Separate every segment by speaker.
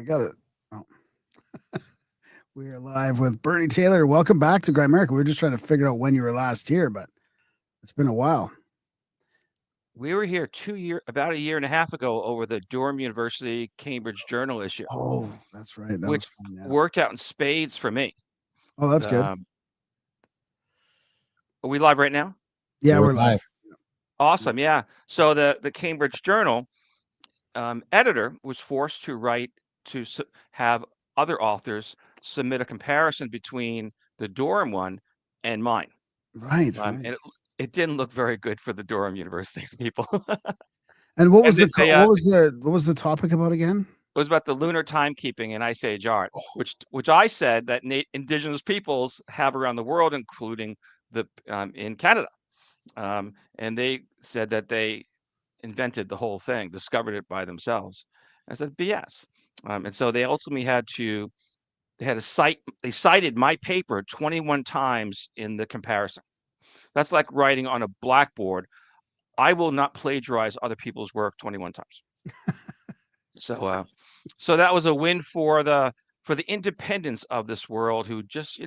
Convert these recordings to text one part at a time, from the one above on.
Speaker 1: I got it. Oh. We are live with Bernie Taylor. Welcome back to Granite America. We were just trying to figure out when you were last here, but it's been a while.
Speaker 2: We were here about a year and a half ago over the Durham University Cambridge Journal issue,
Speaker 1: Oh, that's right. That was
Speaker 2: which
Speaker 1: fun. Yeah.
Speaker 2: worked out in spades for me.
Speaker 1: Oh, that's
Speaker 2: The,
Speaker 1: good.
Speaker 2: are we live right now?
Speaker 1: Yeah,
Speaker 3: We're
Speaker 1: we're live.
Speaker 2: Awesome, yeah. So the Cambridge Journal editor was forced to have other authors submit a comparison between the Durham one and mine.
Speaker 1: Right,
Speaker 2: And
Speaker 1: right.
Speaker 2: it didn't look very good for the Durham University people.
Speaker 1: And what was
Speaker 2: And
Speaker 1: what was the topic about again?
Speaker 2: It was about the lunar timekeeping in Ice Age art, which I said that indigenous peoples have around the world, including in Canada, and they said that they invented the whole thing, discovered it by themselves. I said BS, and so they ultimately they cited my paper 21 times in the comparison. That's like writing on a blackboard. I will not plagiarize other people's work 21 times. So that was a win for the independence of this world, who just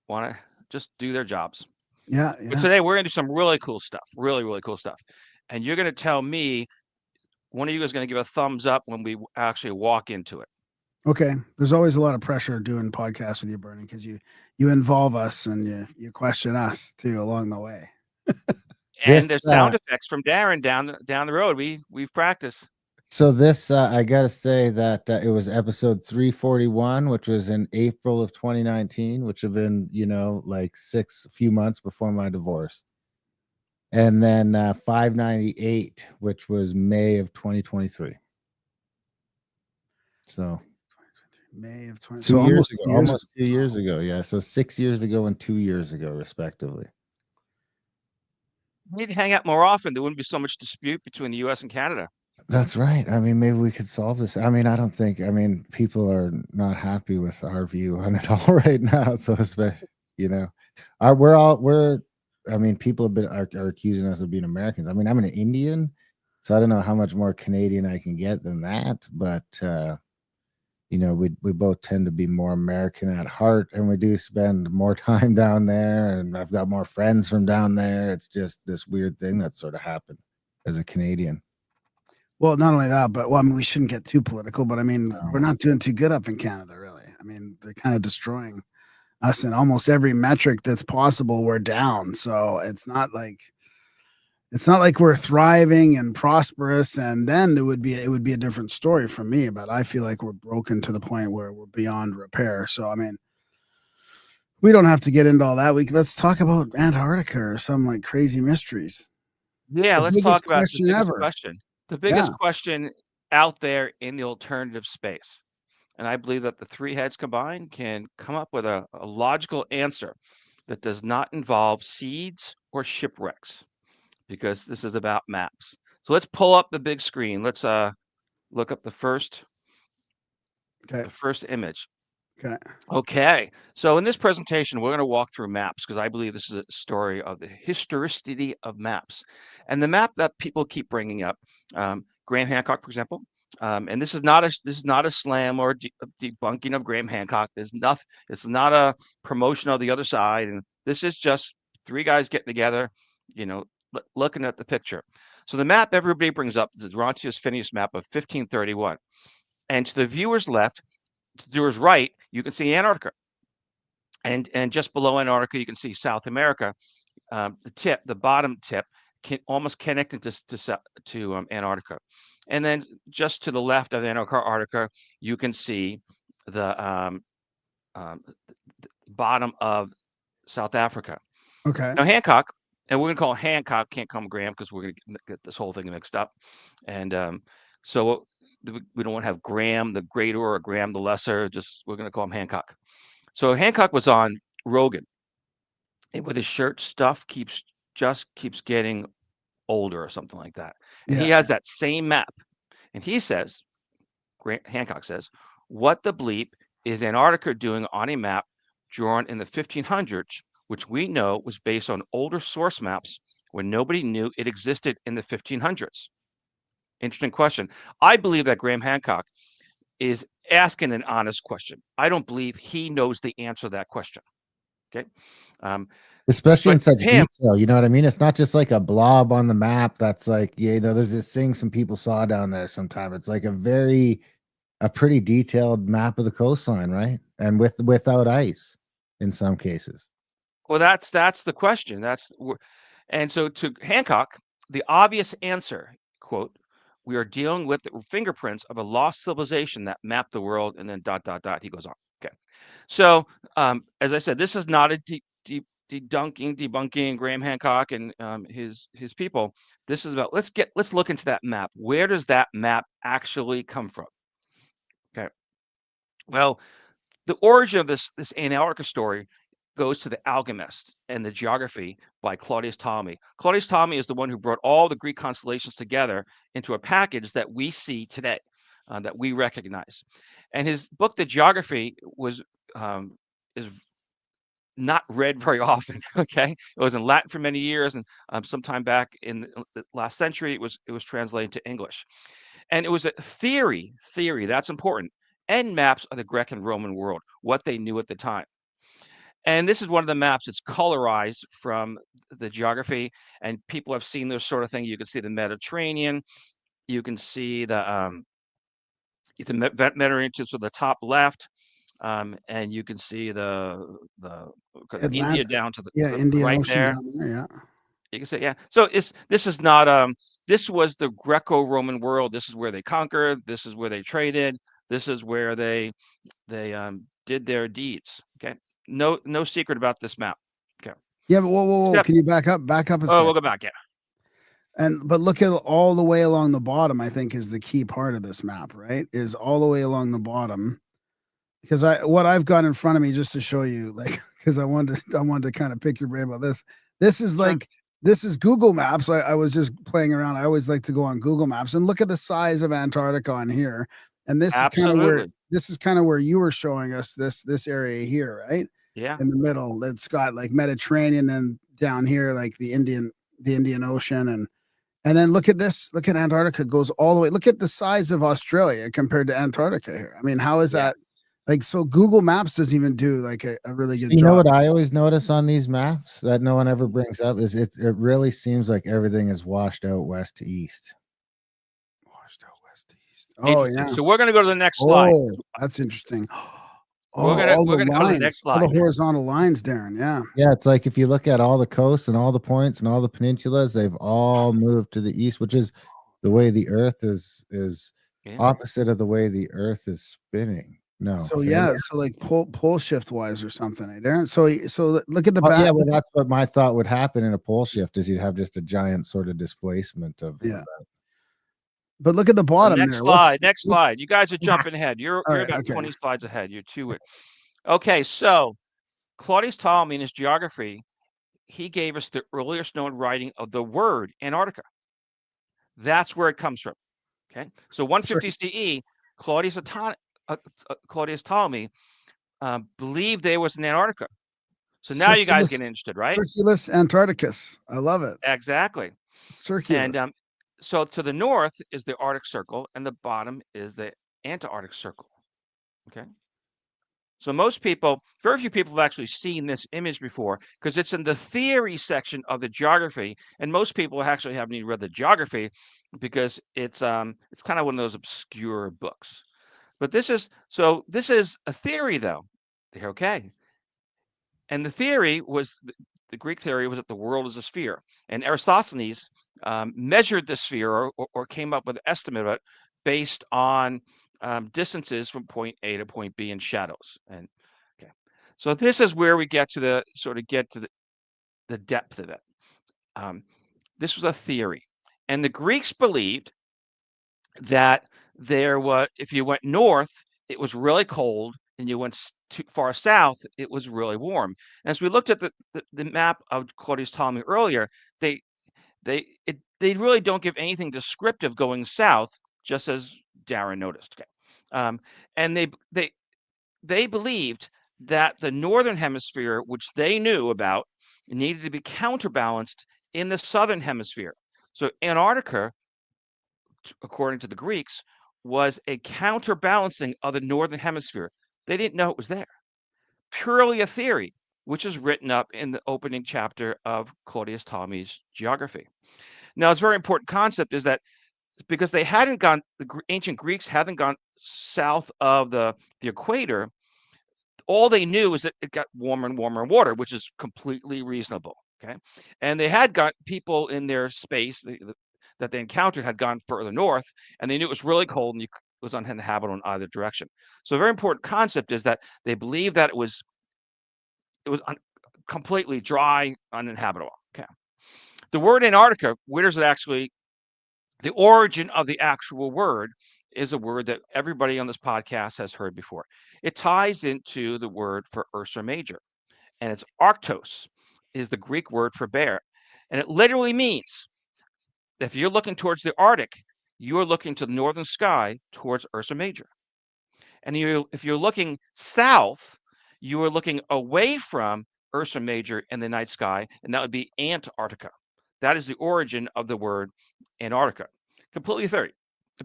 Speaker 2: want to just do their jobs.
Speaker 1: Yeah,
Speaker 2: But
Speaker 1: yeah.
Speaker 2: today we're gonna do some really cool stuff, really cool stuff, and you're gonna tell me, one of you is gonna give a thumbs up when we actually walk into it.
Speaker 1: Okay. There's always a lot of pressure doing podcasts with you, Bernie, because you involve us and you question us too along the way.
Speaker 2: And
Speaker 3: This
Speaker 2: there's sound effects from Darren down the road. We've practiced.
Speaker 3: I gotta say that it was episode 341, which was in April of 2019, which have been like few months before my divorce, and then 598, which was May of 2023. So
Speaker 1: May of 20.
Speaker 3: 2
Speaker 1: So
Speaker 3: years
Speaker 1: almost
Speaker 3: ago,
Speaker 1: 2 years.
Speaker 3: almost 2 years ago. Yeah, so 6 years ago and 2 years ago, respectively.
Speaker 2: We need to hang out more often. There wouldn't be so much dispute between the U.S. and Canada.
Speaker 3: That's right. I mean, maybe we could solve this. I mean, I don't think. I mean, people are not happy with our view on it all right now. So, especially, we're. I mean, people have been are accusing us of being Americans. I mean, I'm an Indian, so I don't know how much more Canadian I can get than that. But we both tend to be more American at heart, and we do spend more time down there. And I've got more friends from down there. It's just this weird thing that sort of happened as a Canadian.
Speaker 1: Well, not only that, but I mean, we shouldn't get too political, but I mean, we're not doing too good up in Canada, really. I mean, they're kind of destroying us in almost every metric that's possible. We're down, so it's not like we're thriving and prosperous, and then it would be a different story for me. But I feel like we're broken to the point where we're beyond repair. So I mean, we don't have to get into all that. Let's talk about Antarctica or some like crazy mysteries.
Speaker 2: Yeah,
Speaker 1: The
Speaker 2: let's
Speaker 1: biggest
Speaker 2: talk about the
Speaker 1: question
Speaker 2: biggest
Speaker 1: ever.
Speaker 2: question. The
Speaker 1: Yeah.
Speaker 2: biggest question out there in the alternative space. And I believe that the three heads combined can come up with a logical answer that does not involve seeds or shipwrecks, because this is about maps. So let's pull up the big screen. Let's look up the first
Speaker 1: Okay.
Speaker 2: image.
Speaker 1: Okay.
Speaker 2: Okay, so in this presentation, we're going to walk through maps, because I believe this is a story of the historicity of maps. And the map that people keep bringing up, Graham Hancock, for example, and this is not a slam or debunking of Graham Hancock. There's nothing. It's not a promotion of the other side, and this is just three guys getting together, looking at the picture. So the map everybody brings up is the Rontius Phineas map of 1531, and to the viewer's left, to the viewer's right, you can see Antarctica, and just below Antarctica, you can see South America. The bottom tip, almost connected to Antarctica, and then just to the left of Antarctica, you can see the bottom of South Africa.
Speaker 1: Okay.
Speaker 2: Now Hancock, and we're going to call Hancock, can't call him Graham, because we're going to get this whole thing mixed up, and so we don't want to have Graham the Greater or Graham the Lesser. Just we're going to call him Hancock. So Hancock was on Rogan, and with his shirt stuff keeps getting older or something like that. And he
Speaker 1: Yeah.
Speaker 2: has that same map, and he says, Hancock says, what the bleep is Antarctica doing on a map drawn in the 1500s, which we know was based on older source maps when nobody knew it existed in the 1500s? Interesting question. I believe that Graham Hancock is asking an honest question. I don't believe he knows the answer to that question. Okay.
Speaker 3: Especially in such
Speaker 2: him,
Speaker 3: detail, you know what I mean? It's not just like a blob on the map that's like, you know, there's this thing some people saw down there sometime. It's like a pretty detailed map of the coastline, right? And without ice in some cases.
Speaker 2: well, that's the question. And so to Hancock, the obvious answer, quote, "We are dealing with the fingerprints of a lost civilization that mapped the world," and then ... He goes on. Okay. So, as I said, this is not a debunking Graham Hancock and his people. This is about let's look into that map. Where does that map actually come from? Okay. Well, the origin of this Antarctica story goes to the Alchemist and the Geography by Claudius Ptolemy. Claudius Ptolemy is the one who brought all the Greek constellations together into a package that we see today, that we recognize. And his book, The Geography, is not read very often. Okay, it was in Latin for many years, and sometime back in the last century, it was translated to English. And it was a theory. That's important. End maps of the Greek and Roman world, what they knew at the time. And this is one of the maps that's colorized from the Geography, and people have seen this sort of thing. You can see the Mediterranean, you can see the Mediterranean to the top left, and you can see the India down to the
Speaker 1: Indian
Speaker 2: right
Speaker 1: Ocean
Speaker 2: there.
Speaker 1: down there. Yeah.
Speaker 2: You can say, yeah. So this is not this was the Greco-Roman world. This is where they conquered. This is where they traded. This is where they did their deeds. Okay. No secret about this map. Okay.
Speaker 1: Yeah, but whoa. Can you back up a second?
Speaker 2: We'll go back. Yeah.
Speaker 1: But look at all the way along the bottom, I think is the key part of this map, right? Is all the way along the bottom. Because what I've got in front of me, just to show you, like, because I wanted to kind of pick your brain about this. This is like, this is Google Maps. I was just playing around. I always like to go on Google Maps and look at the size of Antarctica on here. And this is kind of where you were showing us this area here, right?
Speaker 2: Yeah.
Speaker 1: In the middle, that's got like Mediterranean, and down here like the Indian Ocean, and then look at this. Look at Antarctica goes all the way. Look at the size of Australia compared to Antarctica here. I mean, how is that? Like, so Google Maps doesn't even do like a really good job.
Speaker 3: You know what I always notice on these maps that no one ever brings up is it really seems like everything is washed out west to east.
Speaker 1: Washed out west to east. Oh yeah.
Speaker 2: So we're going to go to the next slide.
Speaker 1: Oh, that's interesting.
Speaker 2: We're gonna go to the next slide.
Speaker 1: All the horizontal lines, Darren. Yeah.
Speaker 3: Yeah, it's like if you look at all the coasts and all the points and all the peninsulas, they've all moved to the east, which is the way the Earth is opposite of the way the Earth is spinning. No.
Speaker 1: So so like pole shift wise or something, Darren. So look at the back.
Speaker 3: Yeah, well, that's what my thought would happen in a pole shift is you'd have just a giant sort of displacement of that.
Speaker 1: But look at the bottom.
Speaker 2: Next slide. You guys are jumping ahead. You're about 20 slides ahead. You're too. Okay, so Claudius Ptolemy in his Geography, he gave us the earliest known writing of the word Antarctica. That's where it comes from. Okay, so 150 CE, Claudius Ptolemy believed there was an Antarctica. So now you guys get interested, right?
Speaker 1: Circulus Antarcticus. I love it.
Speaker 2: Exactly.
Speaker 1: Circulus.
Speaker 2: And so to the north is the Arctic Circle, and the bottom is the Antarctic Circle. Okay. So very few people have actually seen this image before because it's in the theory section of the Geography, and most people actually haven't even read the Geography because it's kind of one of those obscure books. But this is a theory, though. Okay. And the theory was the Greek theory was that the world is a sphere, and Aristophanes measured the sphere or came up with an estimate of it based on distances from point A to point B in shadows. And okay, so this is where we get to the depth of it. This was a theory, and the Greeks believed that if you went north, it was really cold, and you went too far south, it was really warm. And as we looked at the map of Claudius Ptolemy earlier, they really don't give anything descriptive going south, just as Darren noticed. Okay. And they believed that the northern hemisphere, which they knew about, needed to be counterbalanced in the southern hemisphere. So Antarctica, according to the Greeks, was a counterbalancing of the northern hemisphere. They didn't know it was there. Purely a theory, which is written up in the opening chapter of Claudius Ptolemy's Geography. Now, it's a very important concept is that because they hadn't gone, the ancient Greeks hadn't gone south of the equator, all they knew is that it got warmer and warmer water, which is completely reasonable. Okay. And they had got people in their space that they encountered had gone further north, and they knew it was really cold and it was uninhabitable in either direction. So a very important concept is that they believed that it was completely dry, uninhabitable. Okay. The word Antarctica, where does it actually, the origin of the actual word is a word that everybody on this podcast has heard before. It ties into the word for Ursa Major, and it's Arctos is the Greek word for bear. And it literally means if you're looking towards the Arctic, you're looking to the northern sky towards Ursa Major. And if you're looking south, you are looking away from Ursa Major in the night sky, and that would be Antarctica. That is the origin of the word Antarctica. Completely theory,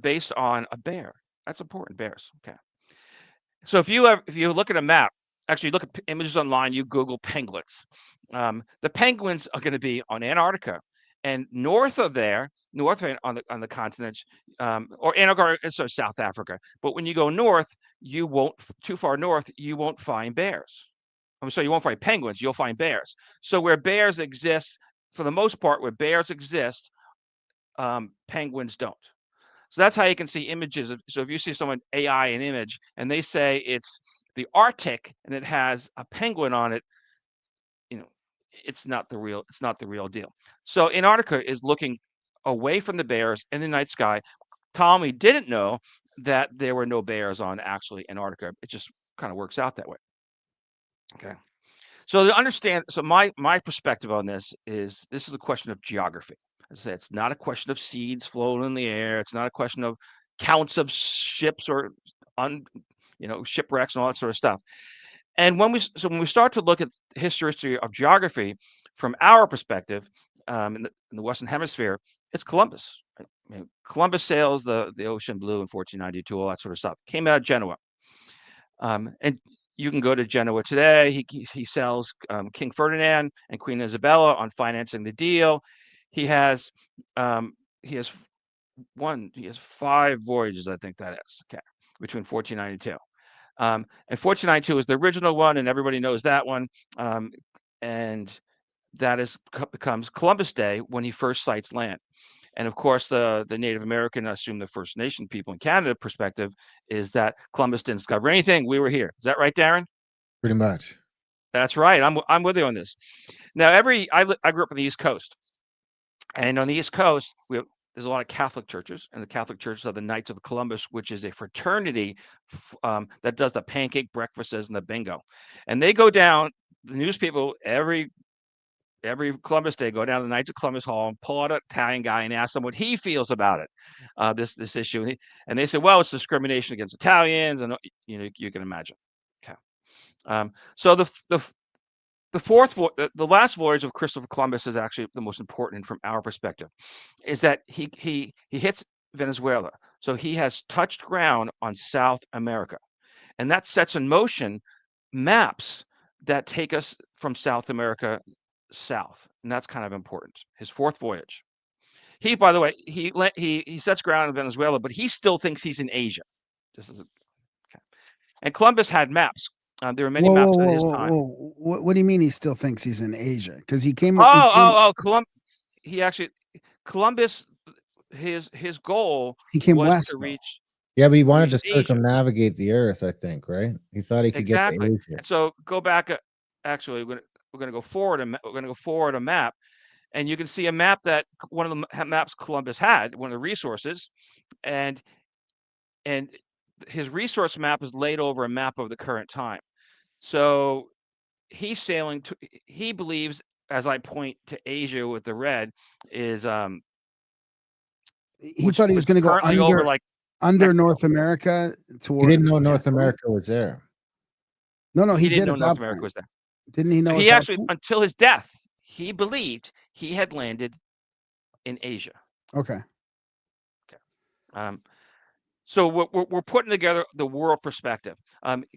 Speaker 2: based on a bear. That's important, bears. Okay. So if you look at a map, actually look at images online, you Google penguins. The penguins are going to be on Antarctica, and north of there, on the continents, or Antarctica, so South Africa. But when you go north, you won't too far north, you won't find bears. So you won't find penguins, you'll find bears. So where bears exist, for the most part, where bears exist, penguins don't. So that's how you can see images of, so if you see someone AI an image and they say it's the Arctic and it has a penguin on it, it's not the real deal. So Antarctica is looking away from the bears in the night sky. Ptolemy didn't know that there were no bears on actually Antarctica. It just kind of works out that way. Okay. So to understand, so my perspective on this is a question of geography. As I said, it's not a question of seeds floating in the air. It's not a question of counts of ships or shipwrecks and all that sort of stuff. And when we start to look at the history of geography from our perspective in the Western Hemisphere, it's Columbus. Right? Columbus sails the ocean blue in 1492, all that sort of stuff. Came out of Genoa. And you can go to Genoa today. He sells King Ferdinand and Queen Isabella on financing the deal. He has 5 voyages, I think that is, okay, between 1492. And 1492 is the original one, and everybody knows that one. And that becomes Columbus Day when he first sights land. And of course, the Native American, I assume the First Nation people in Canada perspective is that Columbus didn't discover anything. We were here. Is that right, Darren?
Speaker 3: Pretty much.
Speaker 2: That's right. I'm with you on this. Now, I grew up on the East Coast, and on the East Coast, there's a lot of Catholic churches, and the Catholic churches are the Knights of Columbus, which is a fraternity that does the pancake breakfasts and the bingo. And they go down, the news people every Columbus Day go down to the Knights of Columbus Hall and pull out an Italian guy and ask him what he feels about it, this issue. And they say, well, it's discrimination against Italians, and you can imagine. Okay. So the last voyage of Christopher Columbus is actually the most important from our perspective, is that he hits Venezuela. So he has touched ground on South America, and that sets in motion maps that take us from South America south, and that's kind of important. His fourth voyage. He, by the way, he sets ground in Venezuela, but he still thinks he's in Asia. Okay. And Columbus had maps. There were many maps at his time.
Speaker 1: What do you mean he still thinks he's in Asia? Because he came.
Speaker 2: Columbus. His goal.
Speaker 1: He came
Speaker 2: was
Speaker 1: west
Speaker 2: to reach.
Speaker 3: Yeah, but he wanted to circumnavigate the Earth, I think, right? He thought he could get to Asia.
Speaker 2: And so go back. Actually, we're going to go forward. We're going to go forward a map, and you can see a map that one of the maps Columbus had, one of the resources, and his resource map is laid over a map of the current time. So he's sailing to. He believes, as I point to Asia with the red, is
Speaker 1: he thought he was going to go under North America.
Speaker 3: He didn't know North America was there.
Speaker 1: No, he
Speaker 2: didn't know North America was there.
Speaker 1: Didn't he know?
Speaker 2: So he actually, until his death, he believed he had landed in Asia.
Speaker 1: Okay.
Speaker 2: So we're putting together the world perspective.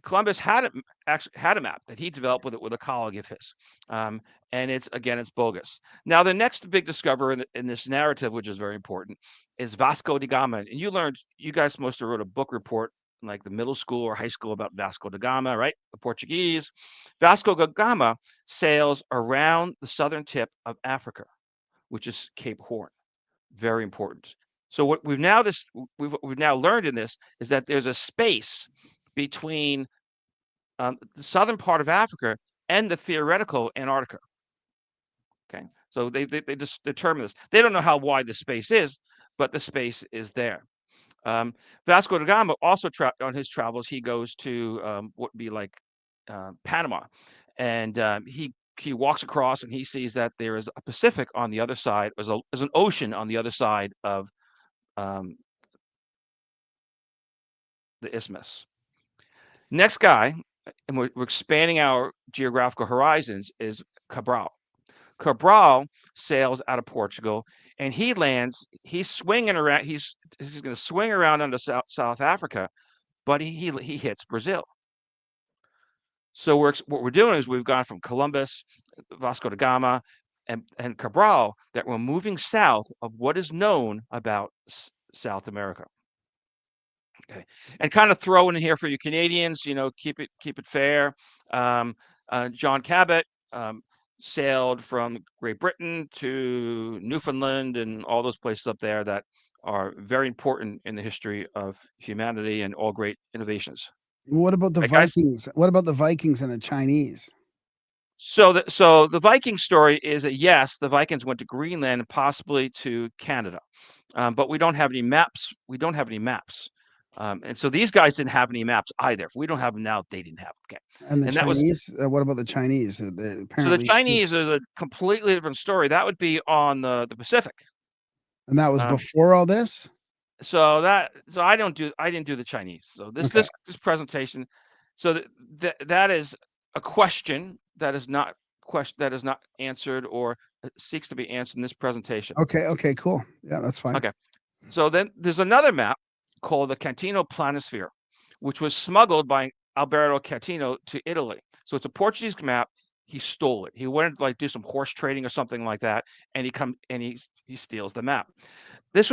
Speaker 2: Columbus actually had a map that he developed with a colleague of his, and it's bogus. Now the next big discoverer in this narrative, which is very important, is Vasco da Gama. And you guys must have wrote a book report in like the middle school or high school about Vasco da Gama, right? The Portuguese. Vasco da Gama sails around the southern tip of Africa, which is Cape Horn. Very important. So what we've now learned in this is that there's a space between the southern part of Africa and the theoretical Antarctica. Okay, so they just determine this. They don't know how wide the space is, but the space is there. Vasco da Gama also on his travels, he goes to what would be like Panama, and he walks across and he sees that there is a Pacific on the other side. There's an ocean on the other side of the isthmus. Next guy, and we're expanding our geographical horizons, is Cabral. Cabral sails out of Portugal, and he lands. He's swinging around. He's going to swing around into South Africa, but he hits Brazil. So what we're doing is we've gone from Columbus, Vasco da Gama, and Cabral, that we're moving south of what is known about South America. Okay, and kind of throw in here for you Canadians, keep it fair. John Cabot sailed from Great Britain to Newfoundland and all those places up there that are very important in the history of humanity and all great innovations.
Speaker 1: What about the Vikings? What about the Vikings and the Chinese?
Speaker 2: So the Viking story is that yes, the Vikings went to Greenland and possibly to Canada, but we don't have any maps. And so these guys didn't have any maps either. If we don't have them now, they didn't have them. Okay.
Speaker 1: And the Chinese? What about the Chinese?
Speaker 2: So the Chinese is a completely different story. That would be on the Pacific.
Speaker 1: And that was before all this?
Speaker 2: So I didn't do the Chinese. So this presentation, so that is a question that is not answered or seeks to be answered in this presentation.
Speaker 1: Okay, cool. Yeah, that's fine.
Speaker 2: Okay. So then there's another map called the Catino Planisphere, which was smuggled by Alberto Catino to Italy. So it's a Portuguese map. He stole it. He went to do some horse trading or something like that, and he steals the map. This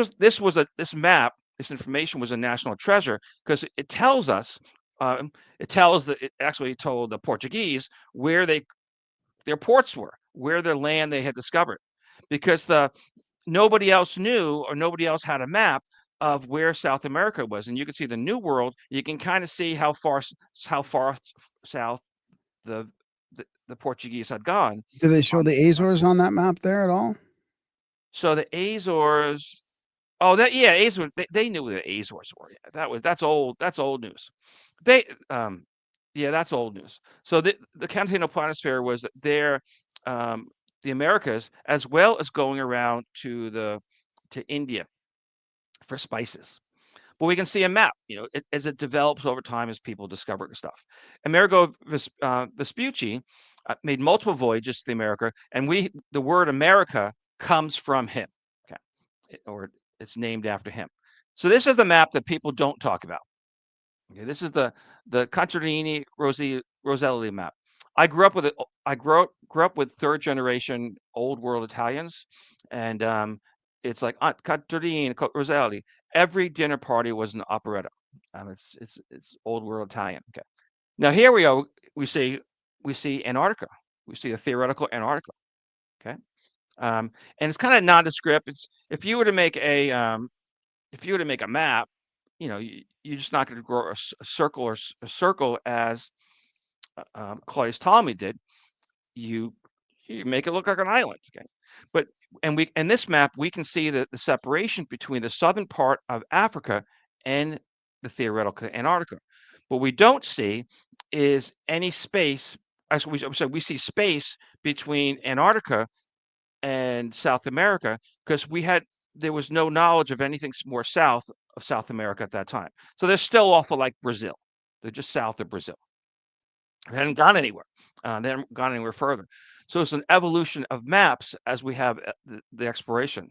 Speaker 2: map, this information was a national treasure because it tells us. It actually told the Portuguese where their ports were, where their land they had discovered, because nobody else knew or nobody else had a map of where South America was. And you can see the New World. You can kind of see how far south the Portuguese had gone.
Speaker 1: Do they show the Azores on that map there at all?
Speaker 2: So the Azores. Oh, Azores. They knew where the Azores were. Yeah, that's old news. That's old news. So the Catino Planisphere was there, the Americas, as well as going around to India for spices. But we can see a map, as it develops over time as people discover stuff. Amerigo Vespucci made multiple voyages to America, and the word America comes from him, or it's named after him. So this is the map that people don't talk about. Okay, this is the Contarini Roselli map. I grew up with third generation old world Italians, and it's like Contarini, Roselli. Every dinner party was an operetta. It's old world Italian. Okay. Now here we are. We see Antarctica. We see a theoretical Antarctica. Okay. And it's kind of nondescript. If you were to make a map, you're just not going to draw a circle as Claudius Ptolemy did. You make it look like an island. Okay. But in this map, we can see the separation between the southern part of Africa and the theoretical Antarctica. What we don't see is any space. As we see space between Antarctica and South America because there was no knowledge of anything more south of South America at that time. So they're still off of like Brazil. They're just south of Brazil. They hadn't gone anywhere. They haven't gone anywhere further. So it's an evolution of maps as we have the exploration.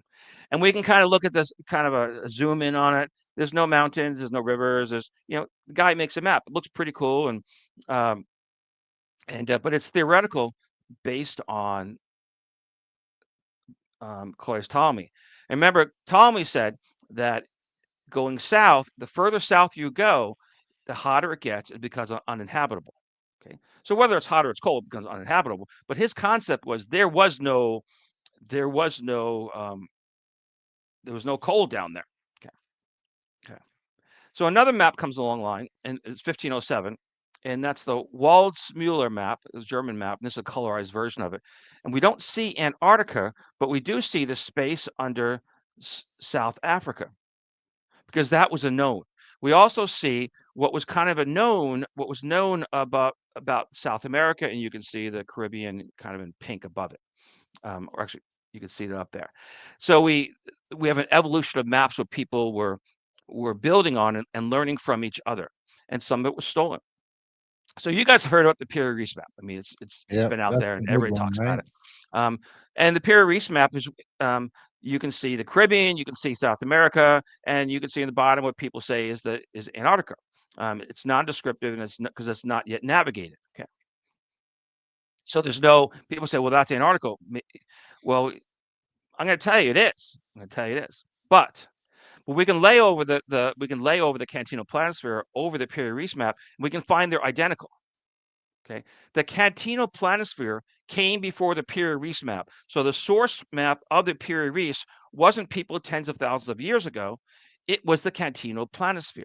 Speaker 2: And we can kind of look at this, kind of a zoom in on it. There's no mountains, there's no rivers. There's, the guy makes a map. It looks pretty cool, but it's theoretical based on Claudius Ptolemy. And remember, Ptolemy said that going south, the further south you go, the hotter it gets, it becomes uninhabitable. Okay, so whether it's hot or it's cold, it becomes uninhabitable. But his concept was there was no cold down there. Okay. So another map comes along line, and it's 1507, and that's the Waldseemüller map, the German map, and this is a colorized version of it. And we don't see Antarctica, but we do see the space under South Africa, because that was a known. We also see what was kind of what was known about South America, and you can see the Caribbean kind of in pink above it. Or actually, you can see that up there. So we have an evolution of maps where people were building on and learning from each other, and some of it was stolen. So you guys have heard about the Piri Reis map. I mean, it's been out there and everybody talks about it. And the Piri Reis map is, you can see the Caribbean, you can see South America, and you can see in the bottom what people say is Antarctica. It's non-descriptive, and it's because it's not yet navigated. Okay. So there's no, people say, well, that's Antarctica. Well, I'm going to tell you it is. But we can lay over the Cantino planisphere over the Piri Reis map, and we can find they're identical. Okay, the Cantino planisphere came before the Piri Reis map, so the source map of the Piri Reis wasn't people tens of thousands of years ago; it was the Cantino planisphere.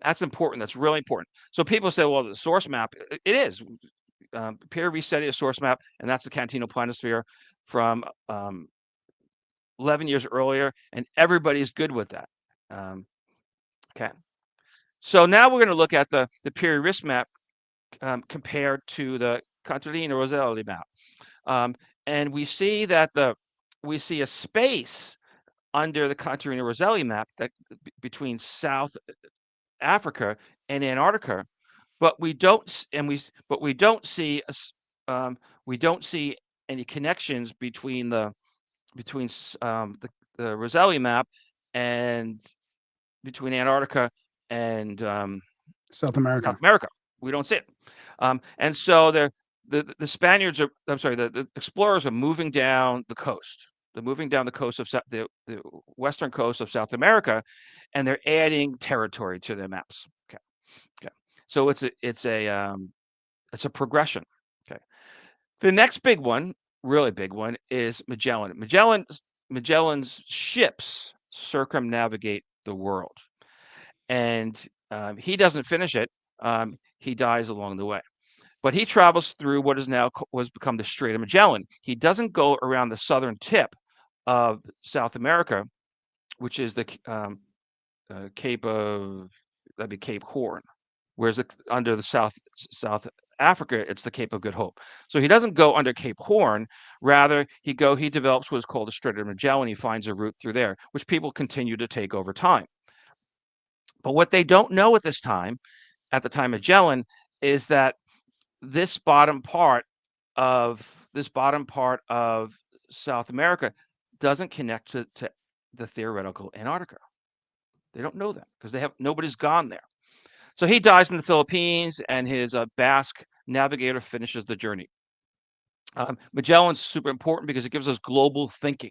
Speaker 2: That's important. That's really important. So people say, well, the source map, it is. Piri Reis said it's a source map, and that's the Cantino planisphere from 11 years earlier, and everybody's good with that. Okay. So now we're going to look at the Piri Reis map compared to the Contarino-Roselli map. And we see that we see a space under the Contarino-Roselli map that between South Africa and Antarctica, but we don't see any connections between the Roselli map and between Antarctica and
Speaker 1: South America.
Speaker 2: We don't see it. And so the Spaniards are, the explorers are moving down the coast. They're moving down the coast of the western coast of South America, and they're adding territory to their maps. Okay. So it's a progression. Okay. The next big one, really big one, is Magellan. Magellan's ships circumnavigate the world, and he doesn't finish it. He dies along the way, but he travels through what is now become the Strait of Magellan. He doesn't go around the southern tip of South America, which is the Cape Horn, whereas under the South Africa, it's the Cape of Good Hope. So he doesn't go under Cape Horn. Rather, he develops what is called the Strait of Magellan. He finds a route through there, which people continue to take over time. But what they don't know at the time of Magellan, is that this bottom part of South America doesn't connect to the theoretical Antarctica. They don't know that because nobody's gone there. So he dies in the Philippines, and his Basque navigator finishes the journey. Magellan's super important because it gives us global thinking.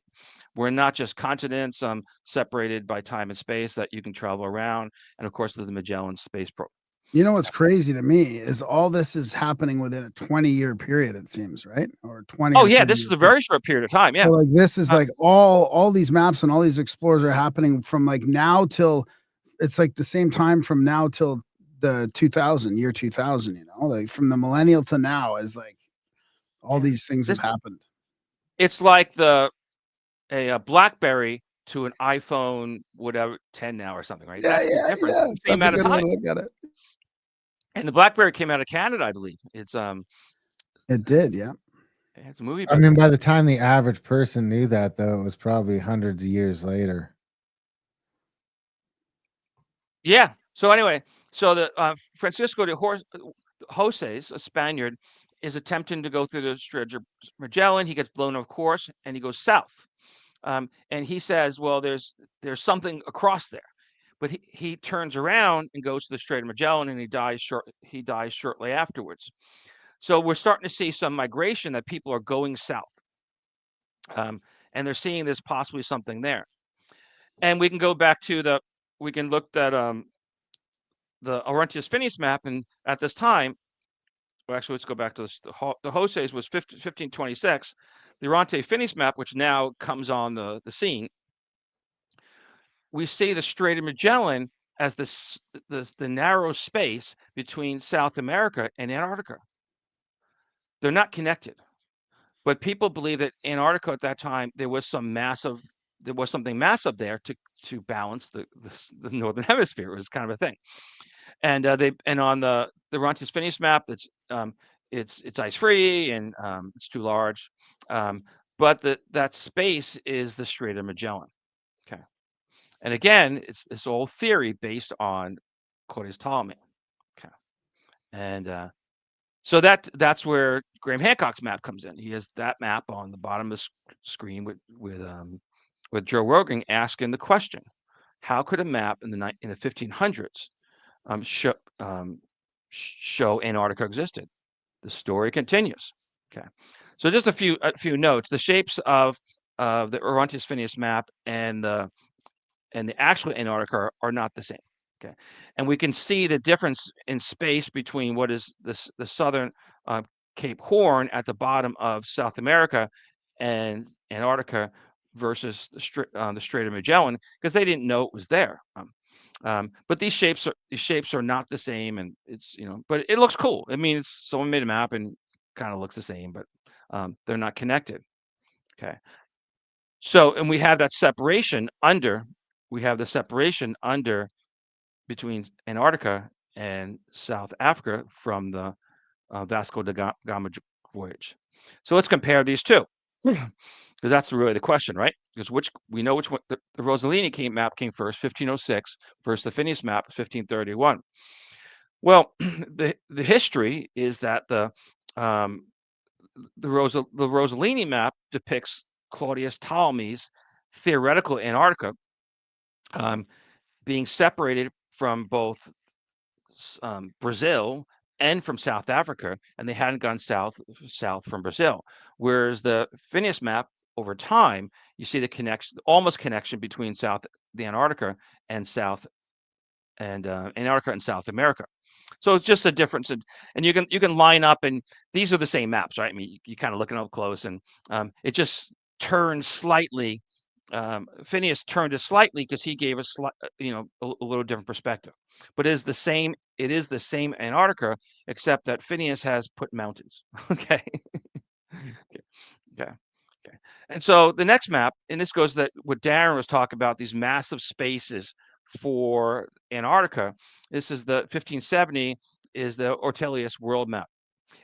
Speaker 2: We're not just continents separated by time and space that you can travel around. And of course, there's the Magellan space program.
Speaker 1: You know what's crazy to me is all this is happening within a 20-year period, it seems, right? Or 20.
Speaker 2: Oh yeah, this is a very short period of time. Yeah.
Speaker 1: So like this is like all these maps and all these explorers are happening from like now till it's like the same time from now till the year 2000, like from the millennial to now is like all these things have happened.
Speaker 2: It's like a BlackBerry to an iPhone, whatever, 10 now or something, right?
Speaker 1: Yeah.
Speaker 2: Same amount of time. Look at it. And the BlackBerry came out of Canada, I believe. It
Speaker 1: did, yeah.
Speaker 2: It's a movie.
Speaker 3: I mean, by the time the average person knew that, though, it was probably hundreds of years later.
Speaker 2: Yeah. So anyway, the Francisco de Joses, a Spaniard, is attempting to go through the Strait of Magellan. He gets blown off course, and he goes south. And he says, well, there's something across there. But he turns around and goes to the Strait of Magellan, and he dies shortly afterwards. So we're starting to see some migration, that people are going south, and they're seeing there's possibly something there. And we can go back to we can look at the Orontes Phineas map, and at this time, well, actually, let's go back to this. The Jose's was 1526. The Orontes Phineas map, which now comes on the scene, we see the Strait of Magellan as the narrow space between South America and Antarctica. They're not connected, but people believe that Antarctica at that time, there was something massive there to balance the northern hemisphere. It was kind of a thing. And on the Orontes Phineas map, it's ice free, and it's too large. But that space is the Strait of Magellan. Okay. And again, it's this old theory based on Claudius Ptolemy. Okay. And so that's where Graham Hancock's map comes in. He has that map on the bottom of the screen with Joe Rogan asking the question: how could a map in the 1500s show Antarctica existed? The story continues. Okay, so just a few notes. The shapes of the Orontes Phineas map and the actual Antarctica are not the same. Okay, and we can see the difference in space between what is the southern Cape Horn at the bottom of South America and Antarctica versus the Strait of Magellan, because they didn't know it was there. But these shapes are not the same, and it's but it looks cool. I mean, someone made a map and kind of looks the same, but they're not connected. Okay, so and we have that separation under. We have the separation under between Antarctica and South Africa from the Vasco da Gama voyage. So let's compare these two, because that's really the question, right? Because we know which one the Rosellini map came first, 1506, versus the Phineas map, 1531. Well, the history is that the Rosellini map depicts Claudius Ptolemy's theoretical Antarctica being separated from both Brazil and from South Africa, and they hadn't gone south from Brazil. Whereas the Phineas map, over time, you see the almost connection between the Antarctica and Antarctica and South America. So it's just a difference, and you can line up, and these are the same maps, right? I mean, you kind of looking up close, and it just turns slightly. Phineas turned it slightly because he gave us a little different perspective, but it is the same Antarctica, except that Phineas has put mountains. Okay. Okay. And so the next map, and this goes that what Darren was talking about, these massive spaces for Antarctica. This is the 1570 is the Ortelius world map,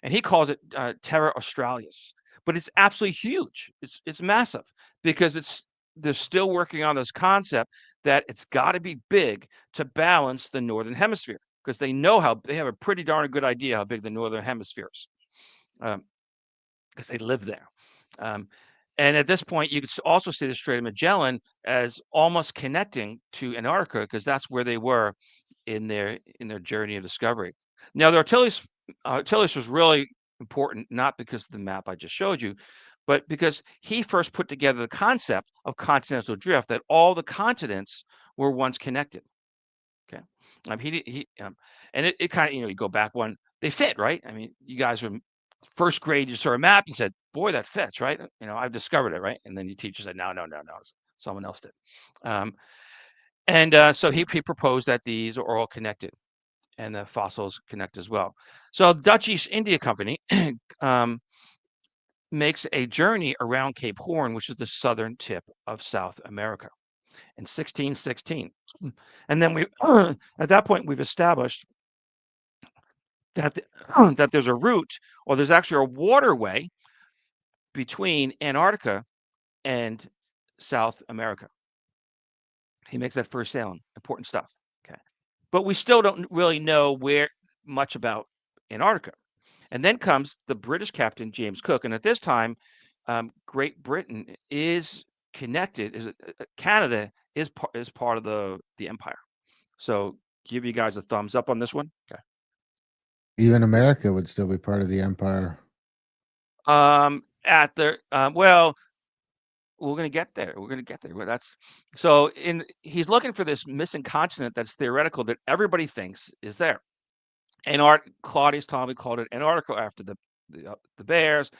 Speaker 2: and he calls it Terra Australis, but it's absolutely huge. It's massive, because they're still working on this concept that it's got to be big to balance the northern hemisphere, because they have a pretty darn good idea how big the northern hemisphere is, because they live there. And at this point, you could also see the Strait of Magellan as almost connecting to Antarctica, because that's where they were in their journey of discovery. Now, the Ortelius was really important, not because of the map I just showed you, but because he first put together the concept of continental drift, that all the continents were once connected. Okay, and it kind of, you go back one, they fit, right? I mean, you guys were first grade, you saw a map and said, boy, that fits, right? I've discovered it, right? And then your teacher said, no, someone else did. So he proposed that these are all connected, and the fossils connect as well. So Dutch East India Company makes a journey around Cape Horn, which is the southern tip of South America, in 1616. And then at that point, we've established that that there's a route, or there's actually a waterway between Antarctica and South America. He makes that first sailing. Important stuff. Okay, but we still don't really know much about Antarctica. And then comes the British captain James Cook, and at this time, Great Britain is connected. Is Canada is part of the empire. So give you guys a thumbs up on this one. Okay.
Speaker 3: Even America would still be part of the empire.
Speaker 2: At the well, we're going to get there. We're going to get there. Well, that's so. He's looking for this missing continent that's theoretical that everybody thinks is there. Claudius Ptolemy called it Antarctica after the bears.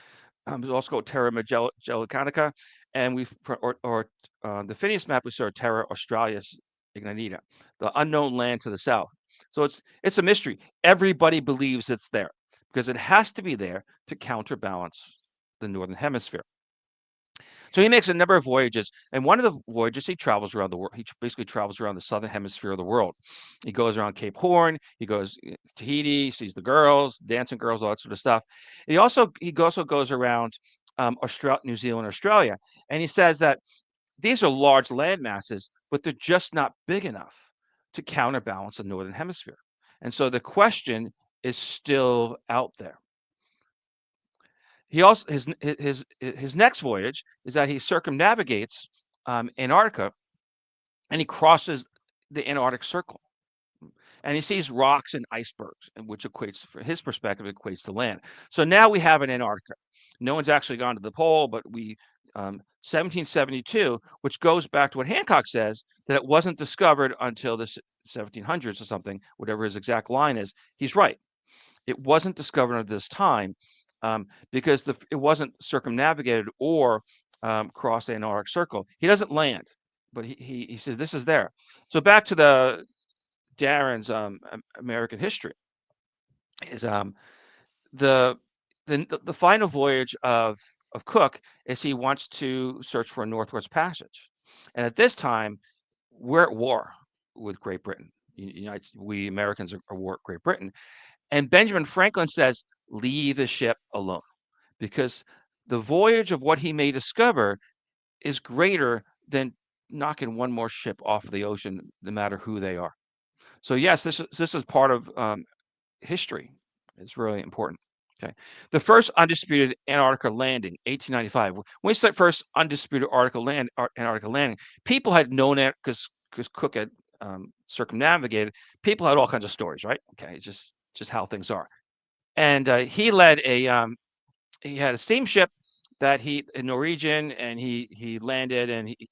Speaker 2: There's also called Terra Australis, and the Phineas map we saw Terra Australis Ignita, the unknown land to the south. So it's a mystery. Everybody believes it's there because it has to be there to counterbalance the northern hemisphere. So he makes a number of voyages, and one of the voyages he travels around the world. He basically travels around the southern hemisphere of the world. He goes around Cape Horn. He goes to Tahiti, sees the girls, dancing girls, all that sort of stuff. He also goes around Australia, New Zealand, Australia, and he says that these are large land masses, but they're just not big enough to counterbalance the northern hemisphere. And so the question is still out there. He also his next voyage is that he circumnavigates Antarctica, and he crosses the Antarctic Circle, and he sees rocks and icebergs, and which equates, from his perspective, equates to land. So now we have an Antarctica. No one's actually gone to the pole, but 1772, which goes back to what Hancock says, that it wasn't discovered until the 1700s or something, whatever his exact line is. He's right. It wasn't discovered at this time. Because it wasn't circumnavigated or crossed the Antarctic Circle. He doesn't land, but he says this is there. So back to Darren's American history is the final voyage of Cook is he wants to search for a Northwest Passage, and at this time we're at war with Great Britain. We Americans are at war with Great Britain. And Benjamin Franklin says, leave the ship alone, because the voyage of what he may discover is greater than knocking one more ship off of the ocean, no matter who they are. So yes, this is part of history. It's really important. Okay, the first undisputed Antarctica landing, 1895. When we said first undisputed Antarctica landing, people had known it because Cook had circumnavigated. People had all kinds of stories, right? Okay, just how things are. And he led he had a steamship that a Norwegian, and he landed, and he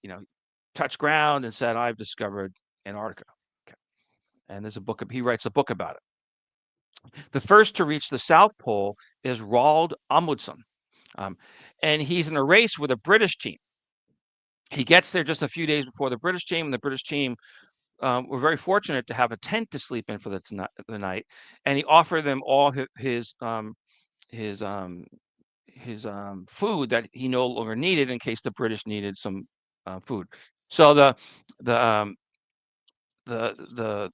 Speaker 2: touched ground and said, I've discovered Antarctica. Okay. And there's he writes a book about it. The first to reach the South Pole is Roald Amundsen. And he's in a race with a British team. He gets there just a few days before the British team, and the British team were very fortunate to have a tent to sleep in for the night, and he offered them all his food that he no longer needed in case the British needed some food. So the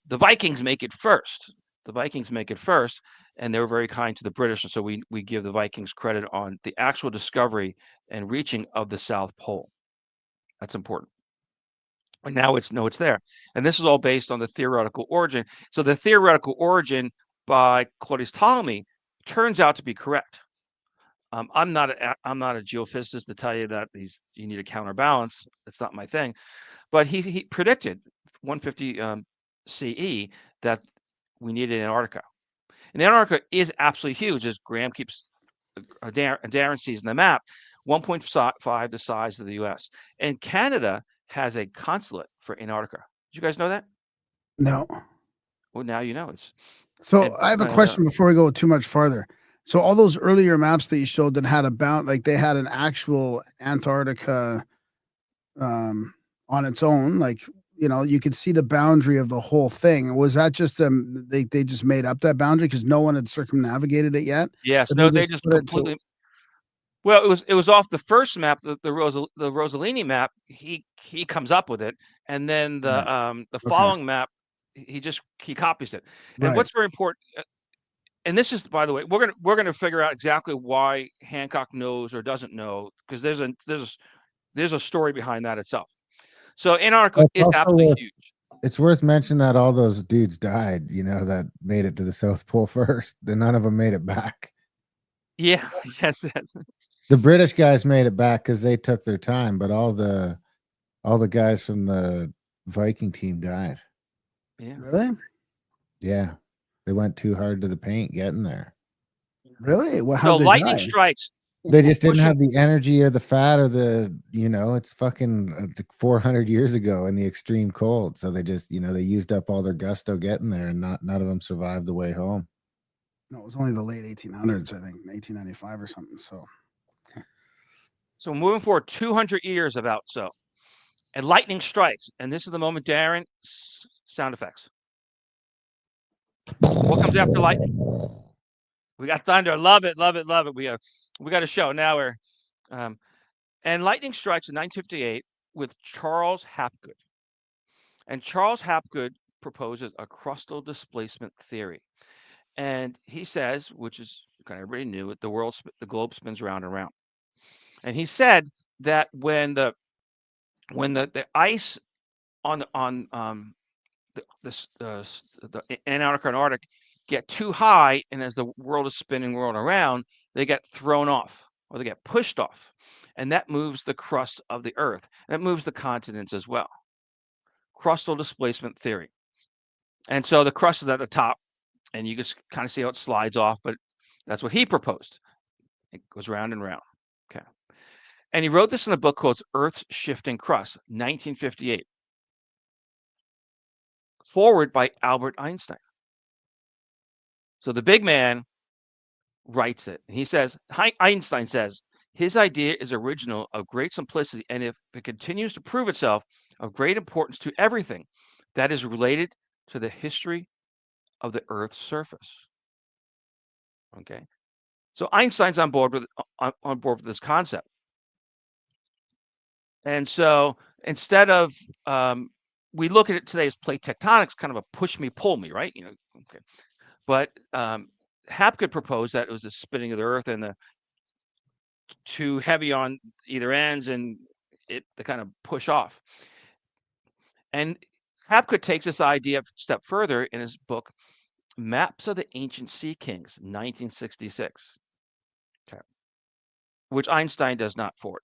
Speaker 2: Vikings make it first. The Vikings make it first, and they were very kind to the British, and so we give the Vikings credit on the actual discovery and reaching of the South Pole. That's important. And now it's there. And this is all based on the theoretical origin. So the theoretical origin by Claudius Ptolemy turns out to be correct. I'm not a geophysicist to tell you that you need a counterbalance. That's not my thing. But he predicted 150 CE that we needed Antarctica. And Antarctica is absolutely huge, as Graham keeps Darren sees in the map, 1.5 the size of the U.S. And Canada has a consulate for Antarctica. Did you guys know that?
Speaker 1: No.
Speaker 2: Well, now you know.
Speaker 1: I have a question before we go too much farther. So all those earlier maps that you showed that had they had an actual Antarctica on its own, you could see the boundary of the whole thing. Was that just they just made up that boundary because no one had circumnavigated it yet?
Speaker 2: Yes, no, they just completely. Well, it was off the first map, the Rossellini map. He comes up with it, and then the following map, he copies it. And what's very important, and this is, by the way, we're gonna figure out exactly why Hancock knows or doesn't know, because there's a story behind that itself. So Antarctica is absolutely huge.
Speaker 3: It's worth mentioning that all those dudes died, that made it to the South Pole first. Then none of them made it back.
Speaker 2: Yeah. Yes.
Speaker 3: The British guys made it back because they took their time, but all the guys from the Viking team died.
Speaker 2: Yeah.
Speaker 1: Really?
Speaker 3: Yeah, they went too hard to the paint getting there.
Speaker 1: Really? Well,
Speaker 2: So
Speaker 1: how'd they
Speaker 2: lightning
Speaker 1: die?
Speaker 2: strikes.
Speaker 3: They
Speaker 2: We're
Speaker 3: just didn't
Speaker 2: pushing-
Speaker 3: have the energy or the fat or the, it's fucking 400 years ago in the extreme cold. So they just, they used up all their gusto getting there, and none of them survived the way home.
Speaker 1: No, it was only the late 1800s, I think, 1895 or something.
Speaker 2: So moving forward 200 years about so. And lightning strikes. And this is the moment, Darren, sound effects. What comes after lightning? We got thunder. Love it, love it, love it. We got a show. Now we're and lightning strikes in 1958 with Charles Hapgood. And Charles Hapgood proposes a crustal displacement theory. And he says, which is kind of everybody knew it, the globe spins round and round. And he said that when the ice on the Antarctica and Arctic get too high, and as the world is spinning around, they get thrown off or they get pushed off, and that moves the crust of the Earth, and it moves the continents as well. Crustal displacement theory. And so the crust is at the top, and you can kind of see how it slides off, but that's what he proposed. It goes round and round. Okay. And he wrote this in a book called Earth's Shifting Crust, 1958. Forward by Albert Einstein. So the big man writes it. He says, Einstein says, his idea is original, of great simplicity, and if it continues to prove itself, of great importance to everything that is related to the history of the Earth's surface. Okay. So Einstein's on board with this concept. And so instead of we look at it today as plate tectonics, kind of a push me, pull me, right? Okay. But Hapgood proposed that it was the spinning of the Earth and the too heavy on either ends, and they kind of push off. And Hapgood takes this idea a step further in his book, Maps of the Ancient Sea Kings, 1966, okay, which Einstein does not forward.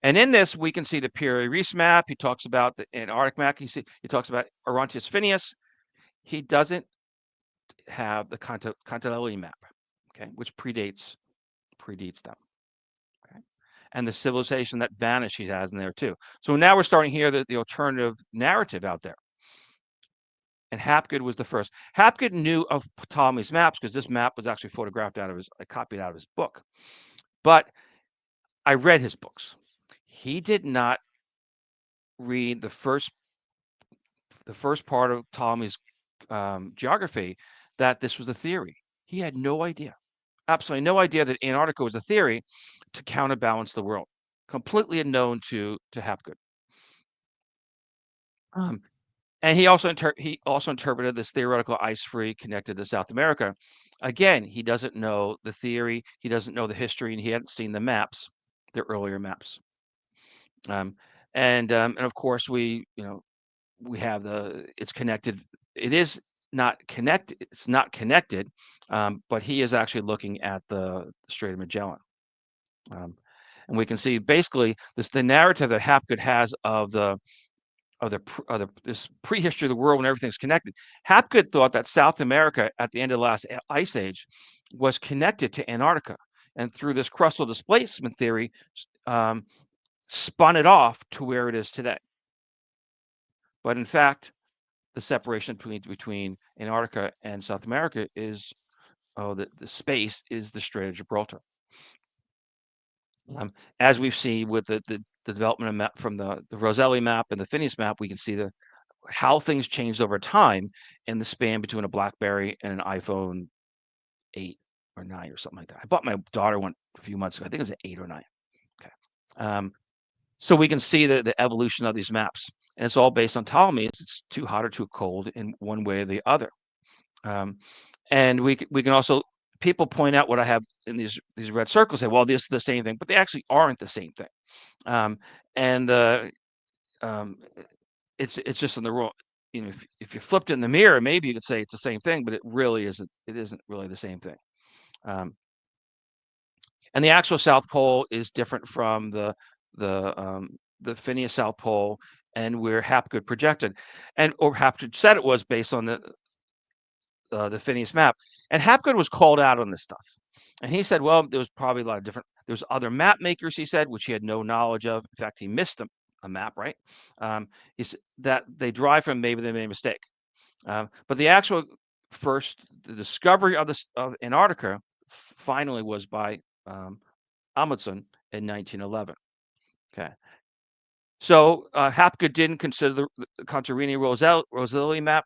Speaker 2: And in this, we can see the Piri Reis map. He talks about the Antarctic map. He talks about Orontius Phineas. He doesn't have the Continental map, okay, which predates them. Okay, and the civilization that vanished, he has in there too. So now we're starting to hear the alternative narrative out there. And Hapgood was the first. Hapgood knew of Ptolemy's maps because this map was actually photographed I copied out of his book. But I read his books. He did not read the first part of Ptolemy's geography, that this was a theory. He had no idea, absolutely no idea that Antarctica was a theory to counterbalance the world. Completely unknown to Hapgood. And he also interpreted this theoretical ice-free connected to South America. Again, he doesn't know the theory, he doesn't know the history, and he hadn't seen the maps, the earlier maps. And of course, we have it's connected. It is not connected. It's not connected, but he is actually looking at the Strait of Magellan. And we can see basically the narrative that Hapgood has of this prehistory of the world when everything's connected. Hapgood thought that South America at the end of the last ice age was connected to Antarctica, and through this crustal displacement theory, spun it off to where it is today. But in fact, the separation between Antarctica and South America is the space is the Strait of Gibraltar. As we've seen with the development of map from the Rosselli map and the Phineas map, we can see how things changed over time in the span between a BlackBerry and an iPhone 8 or 9 or something like that. I bought my daughter one a few months ago. I think it was an 8 or 9. Okay. So we can see the evolution of these maps, and it's all based on Ptolemy. It's too hot or too cold in one way or the other. And we can also, people point out what I have in these red circles, say, well, this is the same thing, but they actually aren't the same thing. It's just in the wrong. If you flipped it in the mirror, maybe you could say it's the same thing, but it really isn't. It isn't really the same thing. And the actual South Pole is different from the Phineas South Pole, and where Hapgood projected, or Hapgood said it was based on the Phineas map. And Hapgood was called out on this stuff, and he said, well, there was probably a lot of different. There's other map makers, he said, which he had no knowledge of. In fact, he missed a map, right? He said that they derive from, maybe they made a mistake. But the actual the discovery of Antarctica finally was by Amundsen in 1911. Okay. So Hapgood didn't consider the Contarini-Roselli map.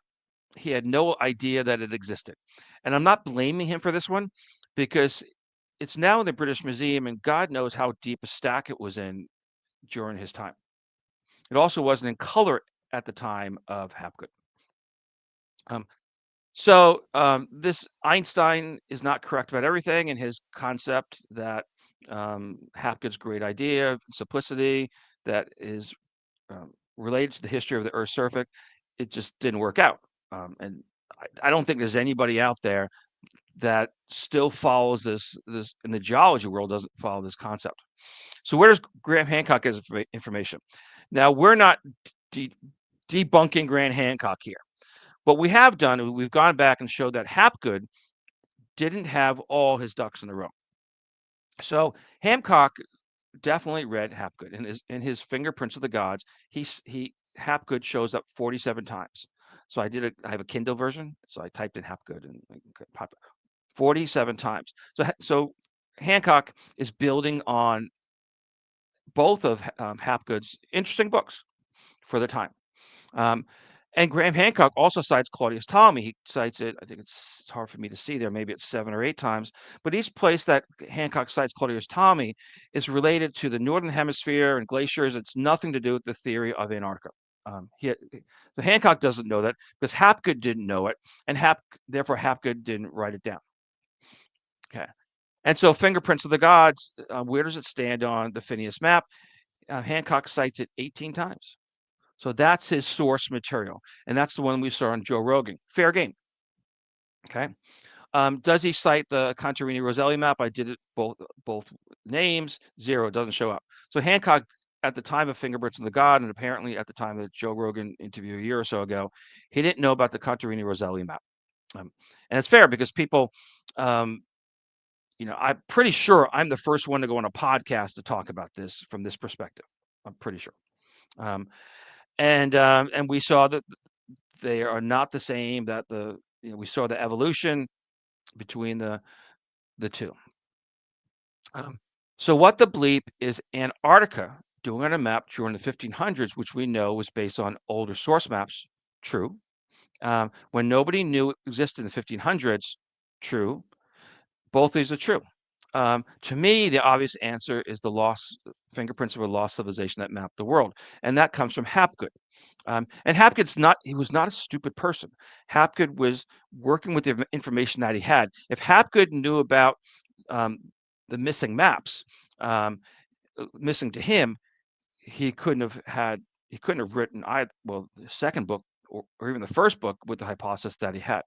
Speaker 2: He had no idea that it existed. And I'm not blaming him for this one, because it's now in the British Museum, and God knows how deep a stack it was in during his time. It also wasn't in color at the time of Hapgood. This Einstein is not correct about everything in his concept that Hapgood's great idea, simplicity, that is related to the history of the Earth's surface. It just didn't work out. And I don't think there's anybody out there that still follows this in the geology world, doesn't follow this concept. So where does Graham Hancock get his information? Now, we're not debunking Graham Hancock here. What we have done, we've gone back and showed that Hapgood didn't have all his ducks in a row. So Hancock definitely read Hapgood. In his Fingerprints of the Gods, Hapgood shows up 47 times. So I have a Kindle version, so I typed in Hapgood and popped 47 times. So Hancock is building on both of Hapgood's interesting books for the time. And Graham Hancock also cites Claudius Ptolemy. He cites it, I think it's hard for me to see there, maybe it's 7 or 8 times. But each place that Hancock cites Claudius Ptolemy is related to the Northern Hemisphere and glaciers. It's nothing to do with the theory of Antarctica. So Hancock doesn't know that, because Hapgood didn't know it, and therefore Hapgood didn't write it down. Okay. And so Fingerprints of the Gods, where does it stand on the Phineas map? Hancock cites it 18 times. So that's his source material. And that's the one we saw on Joe Rogan. Fair game. Okay. Does he cite the Contarini-Roselli map? I did it both names. 0, doesn't show up. So Hancock, at the time of Fingerprints of the God, and apparently at the time of the Joe Rogan interview a year or so ago, he didn't know about the Contarini-Roselli map. And it's fair, because people, I'm pretty sure I'm the first one to go on a podcast to talk about this from this perspective. I'm pretty sure. And we saw that they are not the same, that we saw the evolution between the two. So what the bleep is Antarctica doing on a map during the 1500s, which we know was based on older source maps? True. When nobody knew it existed in the 1500s? True. Both these are true. To me, the obvious answer is the fingerprints of a lost civilization that mapped the world, and that comes from Hapgood. And Hapgood's he was not a stupid person. Hapgood was working with the information that he had. If Hapgood knew about the missing maps, missing to him, he couldn't have written the second book or even the first book with the hypothesis that he had.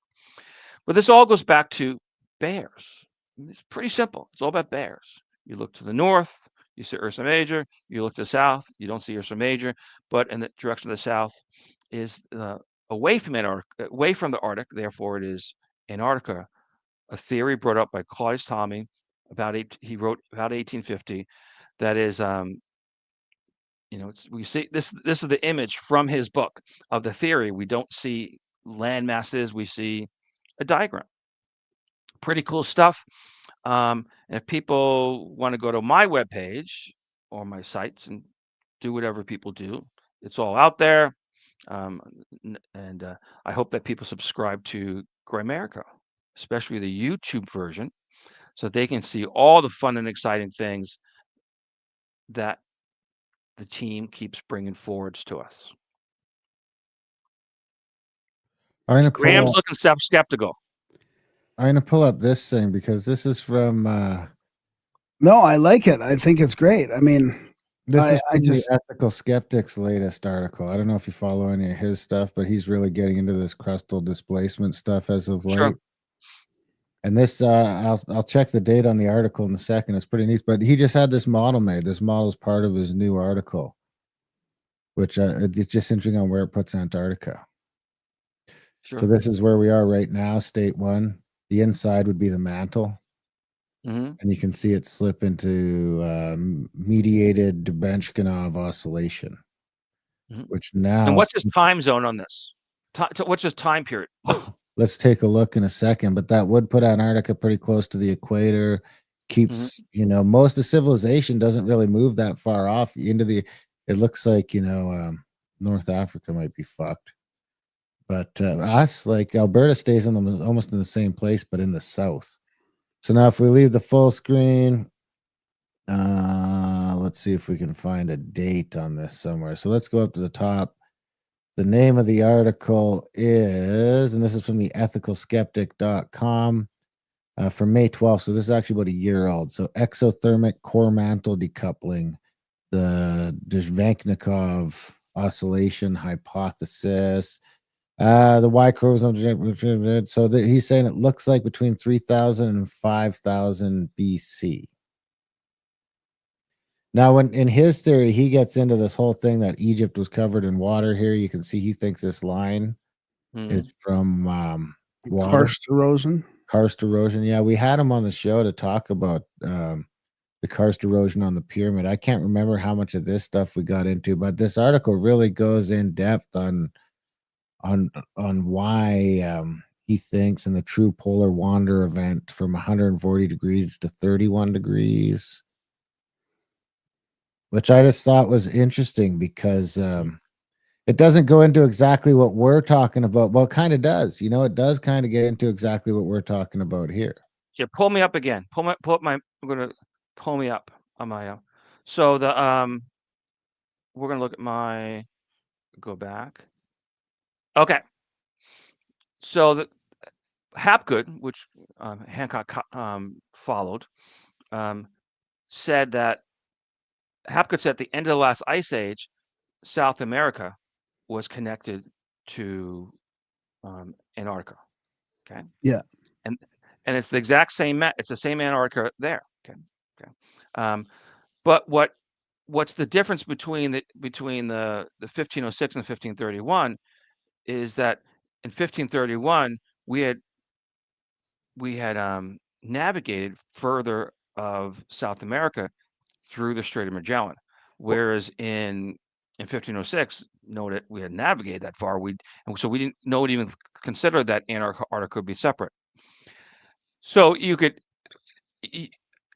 Speaker 2: But this all goes back to bears. It's pretty simple. It's all about bears. You look to the north, you see Ursa Major. You look to the south, you don't see Ursa Major. But in the direction of the south is away from Antarctica, away from the Arctic. Therefore, it is Antarctica. A theory brought up by Claudius Ptolemy he wrote about 1850. That is, we see this. This is the image from his book of the theory. We don't see land masses. We see a diagram. Pretty cool stuff. And if people want to go to my webpage or my sites and do whatever people do, it's all out there. And I hope that people subscribe to Grimerica, especially the YouTube version, so they can see all the fun and exciting things that the team keeps bringing forwards to us. Graham's looking skeptical.
Speaker 3: I'm going to pull up this thing because this is from...
Speaker 1: No, I like it. I think it's great. I mean,
Speaker 3: this is from the Ethical Skeptic's latest article. I don't know if you follow any of his stuff, but he's really getting into this crustal displacement stuff as of late.
Speaker 2: Sure.
Speaker 3: And this, I'll check the date on the article in a second. It's pretty neat. But he just had this model made. This model is part of his new article, which it's just interesting on where it puts Antarctica.
Speaker 2: Sure.
Speaker 3: So this is where we are right now, state one. The inside would be the mantle.
Speaker 2: Mhm.
Speaker 3: And you can see it slip into mediated Dubenskinov oscillation,
Speaker 2: Mhm.
Speaker 3: which now.
Speaker 2: And what's his time zone on this? What's his time period?
Speaker 3: Let's take a look in a second, but that would put Antarctica pretty close to the equator. Keeps, most of civilization doesn't really move that far off into the. It looks like North Africa might be fucked, but us, like Alberta, stays almost in the same place, but in the south. So now, if we leave the full screen, let's see if we can find a date on this somewhere. So let's go up to the top. The name of the article is, and this is from the ethicalskeptic.com from May 12th. So this is actually about a year old. So exothermic core mantle decoupling, the Deshvanknikov oscillation hypothesis, the Y chromosome. So he's saying it looks like between 3000 and 5000 BC. Now, when in his theory, he gets into this whole thing that Egypt was covered in water. Here, you can see he thinks this line is from water.
Speaker 1: Karst erosion.
Speaker 3: Karst erosion. Yeah, we had him on the show to talk about the karst erosion on the pyramid. I can't remember how much of this stuff we got into, but this article really goes in depth on why he thinks in the true polar wander event from 140 degrees to 31 degrees. Which I just thought was interesting because it doesn't go into exactly what we're talking about. Well, it kind of does. It does kind of get into exactly what we're talking about here.
Speaker 2: Yeah, pull me up again. Pull up my. I'm gonna pull me up on my. So the we're gonna look at my. Go back. Okay. So the Hapgood, which Hancock followed, said that Hapgood said at the end of the last ice age, South America was connected to Antarctica. Okay.
Speaker 1: Yeah.
Speaker 2: And it's the exact same it's the same Antarctica there. Okay. But what's the difference between the 1506 and the 1531 is that in 1531 we had navigated further of South America through the Strait of Magellan, whereas in 1506, we had navigated that far. So we didn't know it even consider that Antarctica could be separate. So you could,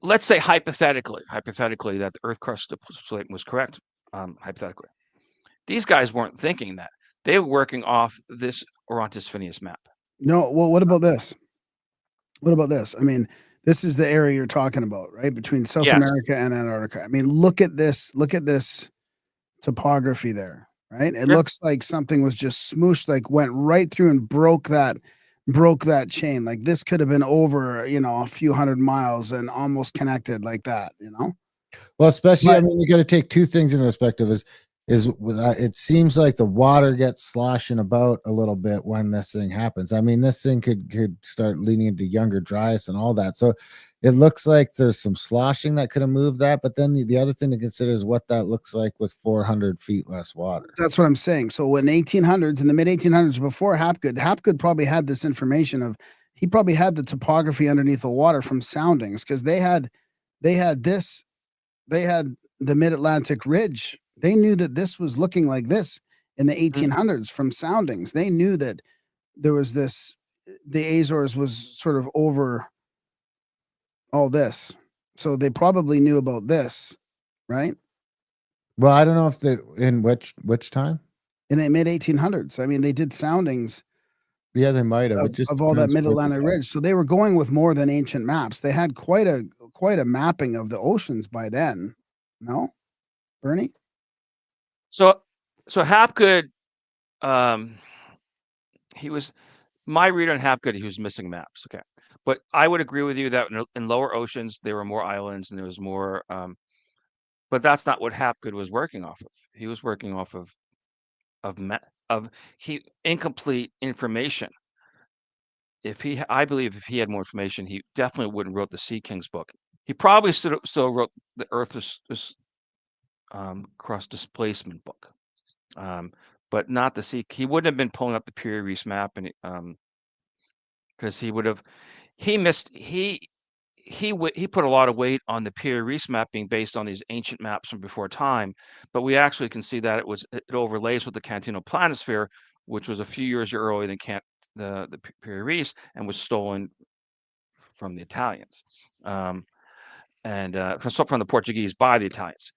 Speaker 2: let's say hypothetically that the Earth crust displacement was correct. Hypothetically, these guys weren't thinking that. They were working off this Orontes Phineas map.
Speaker 1: No, well, what about this? What about this? I mean, this is the area you're talking about, right? Between South America and Antarctica. I mean, look at this topography there, right? It looks like something was just smooshed, like went right through and broke that chain. Like this could have been over, a few hundred miles and almost connected like that,
Speaker 3: Well, especially, I mean, you got to take two things into perspective. It seems like the water gets sloshing about a little bit when this thing happens. I mean, this thing could start leaning into younger dryas and all that. So it looks like there's some sloshing that could have moved that. But then the other thing to consider is what that looks like with 400 feet less water.
Speaker 1: That's what I'm saying. So in the mid 1800s, before Hapgood probably had this information he probably had the topography underneath the water from soundings because they had the mid-Atlantic ridge. They knew that this was looking like this in the 1800s from soundings. They knew that there was the Azores was sort of over all this. So they probably knew about this, right?
Speaker 3: Well, I don't know if in which time?
Speaker 1: In the mid 1800s. I mean, they did soundings.
Speaker 3: Yeah, they might have.
Speaker 1: Of all that mid-Atlantic ridge. So they were going with more than ancient maps. They had quite a mapping of the oceans by then. No, Bernie?
Speaker 2: So Hapgood, he was my read on Hapgood. He was missing maps. Okay, but I would agree with you that in lower oceans there were more islands and there was more. But that's not what Hapgood was working off of. He was working off of incomplete information I believe if he had more information, he definitely wouldn't wrote the Sea King's book. He probably still wrote the Earth's crust displacement book, but not the Sea. He wouldn't have been pulling up the Piri Reis map, and because he would have, he missed he put a lot of weight on the Piri Reis map being based on these ancient maps from before time, but we actually can see that it overlays with the Cantino planisphere, which was a few years earlier than the Piri Reis, and was stolen from the Italians, and from the Portuguese by the Italians.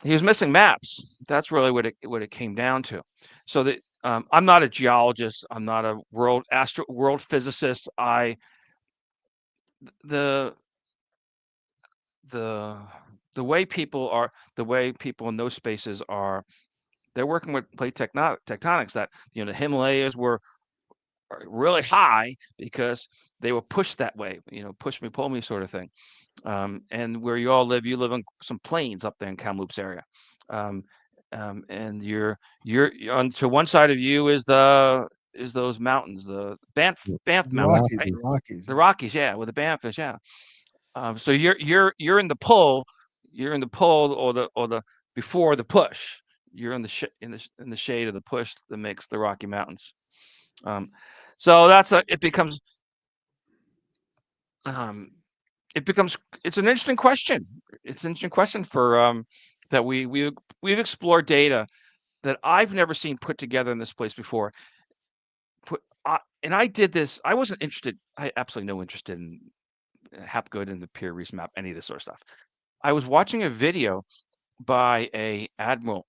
Speaker 2: He was missing maps. That's really what it came down to. So that I'm not a geologist. I'm not a world physicist. The way people in those spaces are, they're working with plate tectonics that, the Himalayas are really high because they were pushed that way, push me, pull me sort of thing. And where you all live, you live on some plains up there in Kamloops area. And you're on to one side of you is those mountains, the Banff Mountains,
Speaker 1: Rockies,
Speaker 2: right? The Rockies, yeah, where the Banff is, yeah. So you're in the pull, or the before the push. You're in the shade of the push that makes the Rocky Mountains. So it becomes it's an interesting question. It's an interesting question for that we've explored data that I've never seen put together in this place before. And I did this. I wasn't interested. I absolutely no interest in Hapgood and the Piri Reis map, any of this sort of stuff. I was watching a video by a admiral,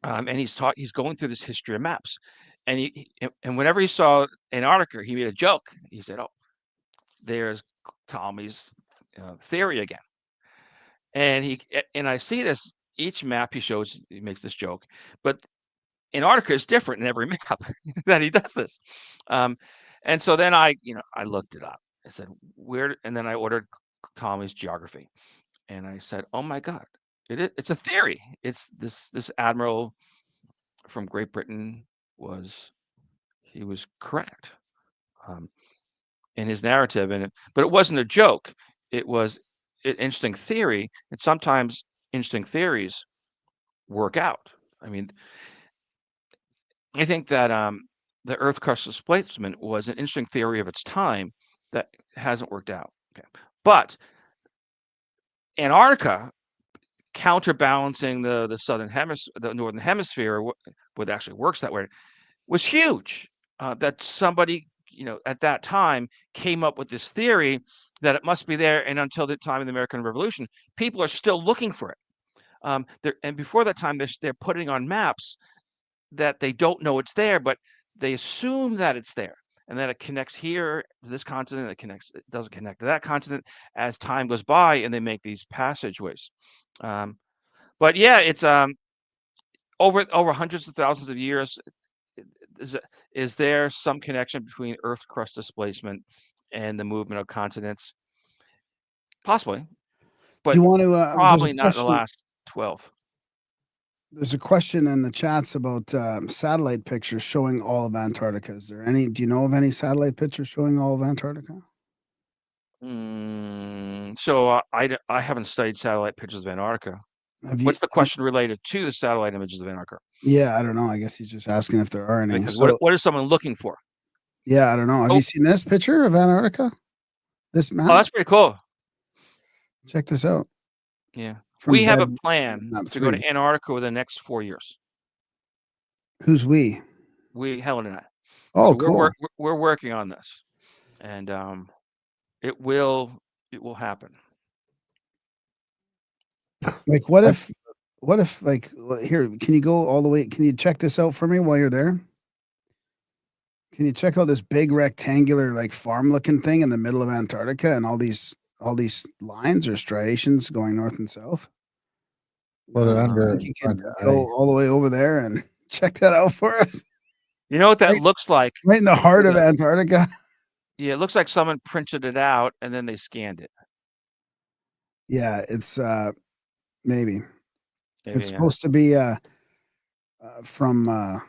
Speaker 2: and he's going through this history of maps, and whenever he saw Antarctica, he made a joke. He said, "Oh, there's Ptolemy's theory again." And I see this each map he shows. He makes this joke, but Antarctica is different in every map that he does this. And so then I looked it up. I said, where? And then I ordered Ptolemy's geography, and I said, oh my God, it's a theory. It's this admiral from Great Britain was correct in his narrative, but it wasn't a joke. It was an interesting theory, and sometimes interesting theories work out. I mean, I think that the Earth crust displacement was an interesting theory of its time that hasn't worked out. Okay. But Antarctica, counterbalancing the southern hemisphere, the northern hemisphere, what actually works that way, was huge. That somebody, at that time came up with this theory that it must be there, and until the time of the American Revolution, people are still looking for it. And before that time, they're putting on maps that they don't know it's there, but they assume that it's there, and that it connects here to this continent. It doesn't connect to that continent as time goes by, and they make these passageways. But yeah, it's over hundreds of thousands of years. Is there some connection between Earth crust displacement and the movement of continents? Possibly, but
Speaker 1: you want to?
Speaker 2: probably not in the last 12.
Speaker 1: There's a question in the chats about satellite pictures showing all of Antarctica. Is there any? Do you know of any satellite pictures showing all of Antarctica?
Speaker 2: So I haven't studied satellite pictures of Antarctica. What's the question related to the satellite images of Antarctica?
Speaker 1: Yeah, I don't know. I guess he's just asking if there are any.
Speaker 2: Because what is someone looking for?
Speaker 1: Yeah, I don't know. Have you seen this picture of Antarctica? This map?
Speaker 2: Oh, that's pretty cool.
Speaker 1: Check this out.
Speaker 2: Yeah. We have a plan to go to Antarctica over the next 4 years.
Speaker 1: Who's we?
Speaker 2: Helen and I.
Speaker 1: Oh,
Speaker 2: so
Speaker 1: cool.
Speaker 2: We're working on this, and it will happen.
Speaker 1: Like, what if like here? Can you go all the way? Can you check this out for me while you're there? Can you check out this big rectangular like farm-looking thing in the middle of Antarctica, and all these lines or striations going north and south?
Speaker 3: Well, they're under.
Speaker 1: You can go all the way over there and check that out for us.
Speaker 2: You know what that looks like?
Speaker 1: Right in the heart of Antarctica.
Speaker 2: Yeah, it looks like someone printed it out and then they scanned it.
Speaker 1: Yeah, it's maybe. It's supposed to be from
Speaker 2: or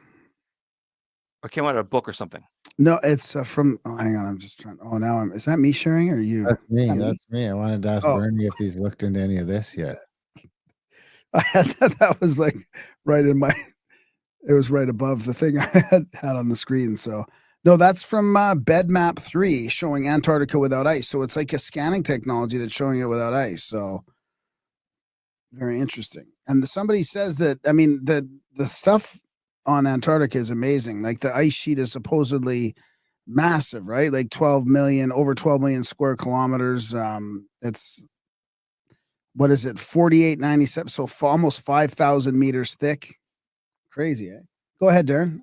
Speaker 2: came out of a book or something.
Speaker 1: No, it's from. Oh, hang on. I'm just trying. Oh, now I'm. Is that me sharing or you?
Speaker 3: That's me.
Speaker 1: Is that me?
Speaker 3: That's me. I wanted to ask
Speaker 1: Oh.
Speaker 3: Bernie if he's looked into any of this yet.
Speaker 1: I had that was like right in my. It was right above the thing I had on the screen. So no, that's from BedMap 3 showing Antarctica without ice. So it's like a scanning technology that's showing it without ice. So very interesting. And somebody says that, I mean, the stuff on Antarctica is amazing. Like the ice sheet is supposedly massive, right? Like 12 million, over 12 million square kilometers. It's what is it? 4897. So almost 5,000 meters thick. Crazy, eh? Go ahead, Darren.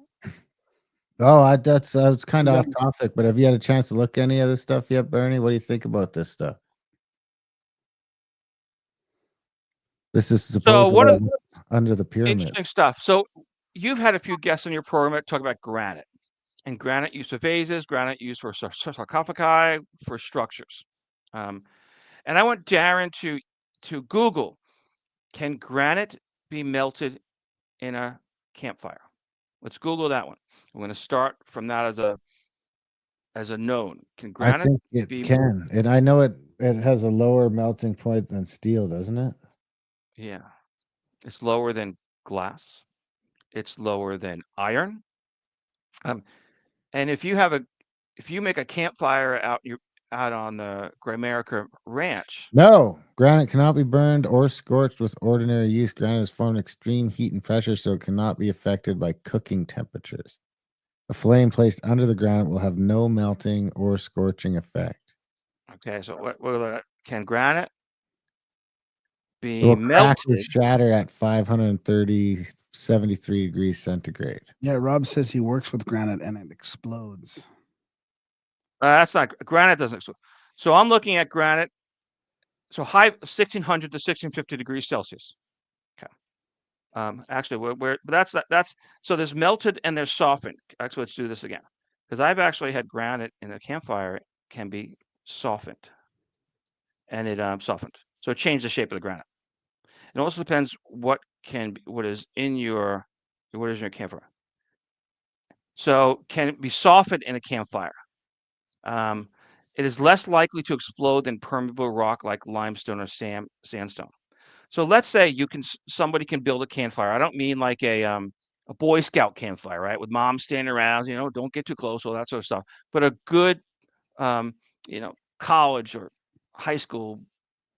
Speaker 3: Oh, that's it's kind of
Speaker 1: Yeah.
Speaker 3: off topic, but have you had a chance to look any of this stuff yet, Bernie? What do you think about this stuff? This is
Speaker 2: So
Speaker 3: supposed
Speaker 2: what are
Speaker 3: under the pyramid.
Speaker 2: interesting stuff? So you've had a few guests on your program talk about granite, and granite used for vases, granite used for sarcophagi, for structures. And I want Darren to Google, can granite be melted in a campfire? Let's Google that one. I'm going to start from that as a known. Can
Speaker 3: I
Speaker 2: granite
Speaker 3: think it
Speaker 2: be?
Speaker 3: can, and I know it has a lower melting point than steel, doesn't it?
Speaker 2: Yeah, it's lower than glass. It's lower than iron. And if you make a campfire out on the Grimerica Ranch,
Speaker 3: No, granite cannot be burned or scorched with ordinary use. Granite is formed extreme heat and pressure, so it cannot be affected by cooking temperatures. A flame placed under the granite will have no melting or scorching effect.
Speaker 2: okay, so can granite
Speaker 3: It
Speaker 2: be
Speaker 3: will crack or
Speaker 2: melted?
Speaker 3: shatter at 530, 73 degrees centigrade.
Speaker 1: Yeah, Rob says he works with granite and it explodes.
Speaker 2: That's not granite doesn't explode. So I'm looking at granite. So high 1600 to 1650 degrees Celsius. Okay. Actually, but that's so there's melted and there's softened. Actually, let's do this again, because I've actually had granite in a campfire can be softened, and it softened. So it changed the shape of the granite. It also depends what is in your campfire. So can it be softened in a campfire? It is less likely to explode than permeable rock like limestone or sandstone. So let's say somebody can build a campfire. I don't mean like a Boy Scout campfire, right? With mom standing around, don't get too close, all that sort of stuff. But a good, college or high school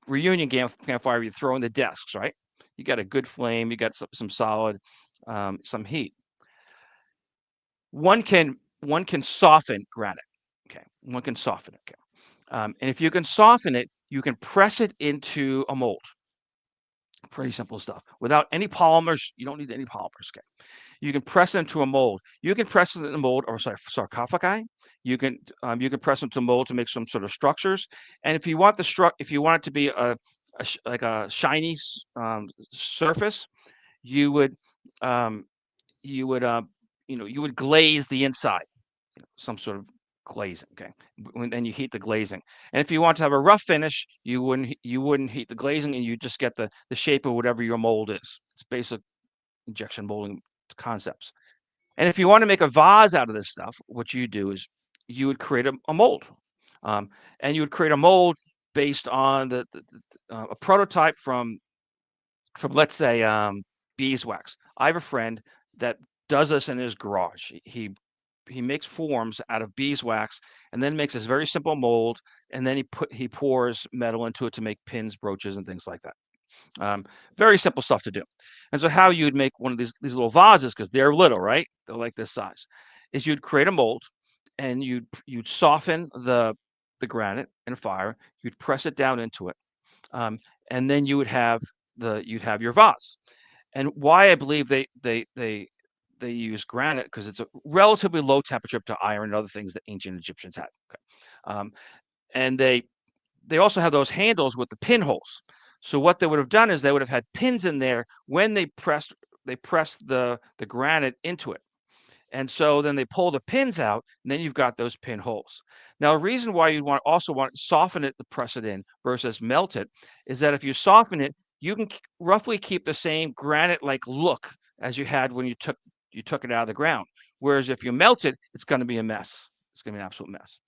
Speaker 2: reunion campfire, you throw in the desks, right? You got a good flame, you got some solid, some heat. One can soften granite. Okay, one can soften it. Okay, and if you can soften it, you can press it into a mold. Pretty simple stuff. Without any polymers, you don't need any polymers. Okay, you can press it into a mold. You can press it in a mold or sarcophagi. You can press it into a mold to make some sort of structures. And if you want if you want it to be like a shiny surface, you would you would glaze the inside, some sort of glazing. Okay, then you heat the glazing. And if you want to have a rough finish, you wouldn't heat the glazing, and you just get the shape of whatever your mold is. It's basic injection molding concepts. And if you want to make a vase out of this stuff, what you do is you would create a mold, and you would create a mold based on a prototype from let's say beeswax. I have a friend that does this in his garage. He makes forms out of beeswax and then makes this very simple mold, and then he pours metal into it to make pins, brooches, and things like that. Very simple stuff to do. And so how you'd make one of these little vases, because they're little, right? They're like this size, is you'd create a mold, and you'd soften the granite in a fire. You'd press it down into it, and then you'd have your vase. And why I believe they use granite, because it's a relatively low temperature up to iron and other things that ancient Egyptians had. Okay. And they also have those handles with the pinholes. So what they would have done is they would have had pins in there when they pressed the granite into it. And so then they pull the pins out, and then you've got those pinholes. Now, a reason why you also want to soften it to press it in versus melt it is that if you soften it, you can roughly keep the same granite-like look as you had when you took it out of the ground. Whereas if you melt it, it's going to be a mess. It's going to be an absolute mess.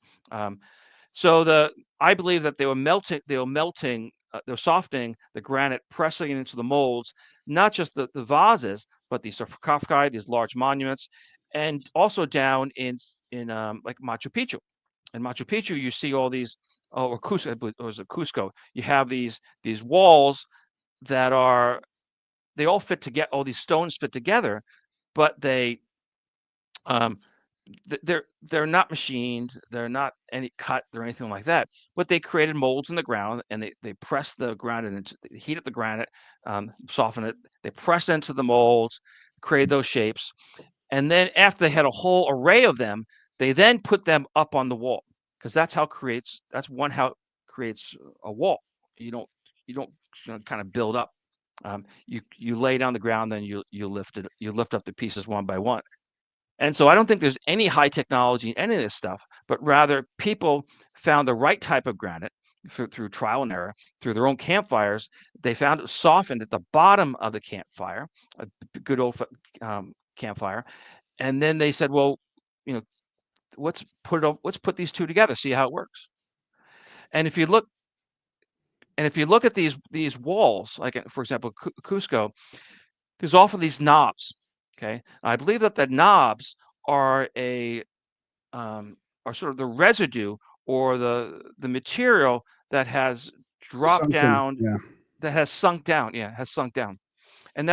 Speaker 2: So I believe that they were softening the granite, pressing it into the molds, not just the vases, but these sarcophagi, these large monuments, and also down in like Machu Picchu. In Machu Picchu, you see all these, or Cusco, or was it Cusco? You have these walls that they all fit together. All these stones fit together, but they're not machined, they're not any cut or anything like that, but they created molds in the ground, and they press the granite into, heat up the granite, soften it, they press into the molds, create those shapes, and then after they had a whole array of them, they then put them up on the wall, because that's how it creates a wall. You don't kind of build up. You lay down the ground, then you lift up the pieces one by one. And so I don't think there's any high technology in any of this stuff, but rather people found the right type of granite through trial and error, through their own campfires. They found it softened at the bottom of the campfire, a good old campfire. And then they said, well, let's put these two together, see how it works. And if you look at these walls, like for example, Cusco, there's often these knobs. Okay, I believe that the knobs are sort of the residue or the material that has dropped down, that has sunk down. Yeah, has sunk down, and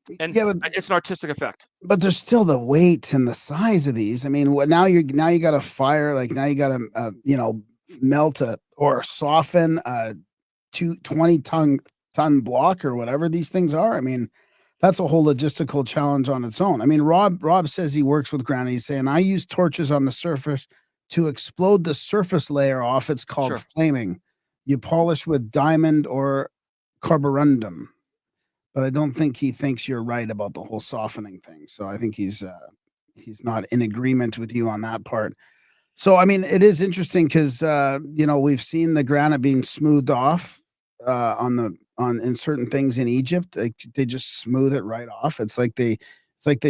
Speaker 2: it's an artistic effect.
Speaker 1: But there's still the weight and the size of these. I mean, now you got a fire, like now you got to melt or soften a 20-ton block or whatever these things are. I mean, that's a whole logistical challenge on its own. I mean, Rob says he works with granite. He's saying, I use torches on the surface to explode the surface layer off. It's called flaming. You polish with diamond or carborundum. But I don't think he thinks you're right about the whole softening thing. So I think he's not in agreement with you on that part. So, I mean, it is interesting because, we've seen the granite being smoothed off in certain things in Egypt. They just smooth it right off. It's like they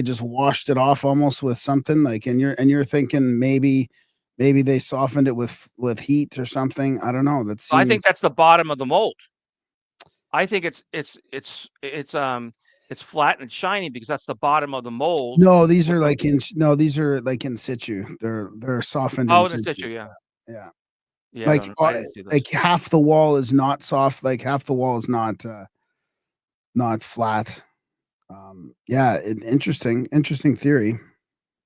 Speaker 1: just washed it off almost with something, like, and you're thinking maybe they softened it with heat or something. I don't know.
Speaker 2: I think that's the bottom of the mold. I think it's flat and shiny because that's the bottom of the mold.
Speaker 1: No, these are like in situ. They're softened.
Speaker 2: Oh, in situ, yeah.
Speaker 1: Yeah.
Speaker 2: Yeah,
Speaker 1: like half the wall is not soft, like half the wall is not flat. Interesting theory.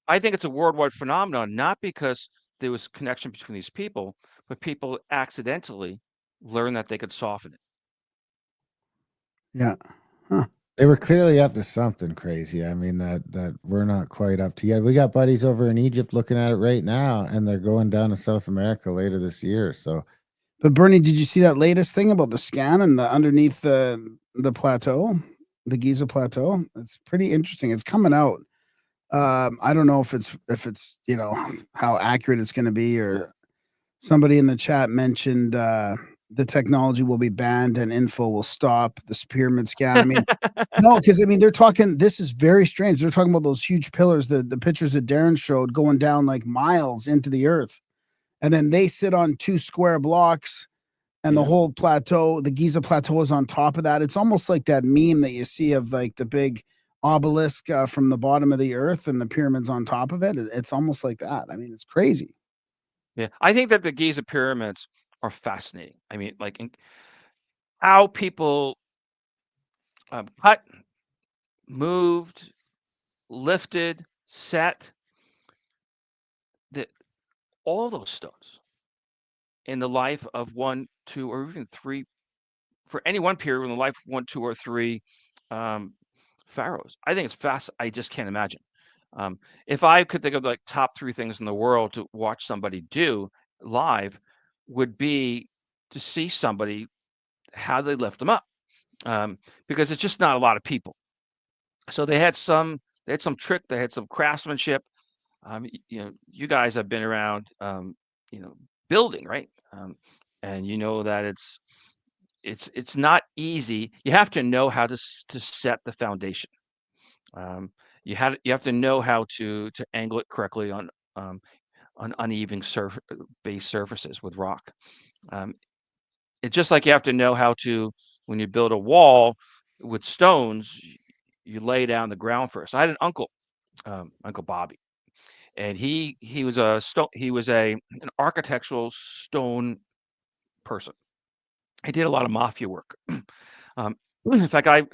Speaker 2: I think it's a worldwide phenomenon, not because there was connection between these people, but people accidentally learned that they could soften it.
Speaker 1: Yeah.
Speaker 3: They were clearly up to something crazy. I mean, that we're not quite up to yet. We got buddies over in Egypt looking at it right now, and they're going down to South America later this year. So,
Speaker 1: but Bernie, did you see that latest thing about the scan and the underneath the plateau, the Giza plateau? It's pretty interesting. It's coming out. I don't know if it's how accurate it's going to be, or somebody in the chat mentioned the technology will be banned and info will stop this pyramid scan. I mean, no, because I mean, they're talking, this is very strange. They're talking about those huge pillars, the pictures that Darren showed going down like miles into the earth. And then they sit on 2 square blocks, and the whole plateau, the Giza plateau, is on top of that. It's almost like that meme that you see of like the big obelisk from the bottom of the earth and the pyramids on top of it. It's almost like that. I mean, it's crazy.
Speaker 2: Yeah, I think that the Giza pyramids are fascinating. I mean, like how people cut, moved, lifted, set all those stones in the life of 1, 2, or even 3, for any one period in the life of 1, 2, or 3 pharaohs. I think it's fast. I just can't imagine. If I could think of like top 3 things in the world to watch somebody do live, would be to see somebody, how they lift them up, because it's just not a lot of people. So they had some trick, they had some craftsmanship. You guys have been around, building, right? And you know that it's not easy. You have to know how to set the foundation. You have to know how to angle it correctly on on uneven base surfaces with rock. It's just like you have to know how to, when you build a wall with stones, you lay down the ground first. I had an uncle, Uncle Bobby, and he was an architectural stone person. He did a lot of mafia work. In fact, in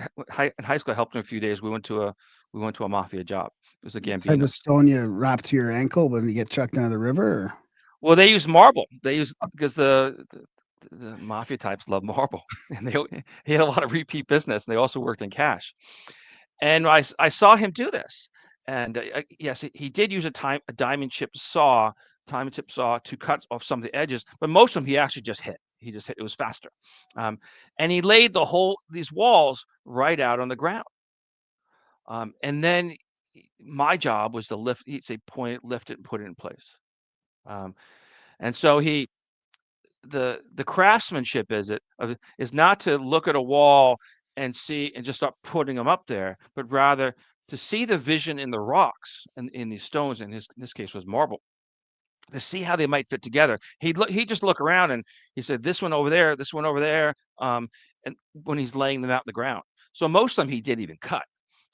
Speaker 2: high school I helped him a few days. We went to a mafia job. It was a
Speaker 1: Type
Speaker 2: Gambino.
Speaker 1: of stone you wrap to your ankle when you get chucked into the river? Or?
Speaker 2: Well, they use marble. Because the mafia types love marble, and he had a lot of repeat business, and they also worked in cash. And I saw him do this, and yes, he did use a diamond tip saw to cut off some of the edges, but most of them he actually just hit. He just hit. It was faster, and he laid these walls right out on the ground. And then my job was to lift. He'd say, point it, lift it, and put it in place. And so the craftsmanship is not to look at a wall and see and just start putting them up there, but rather to see the vision in the rocks and in these stones. In this case was marble, to see how they might fit together. He'd just look around and he said, this one over there, this one over there. And when he's laying them out in the ground, so most of them he didn't even cut.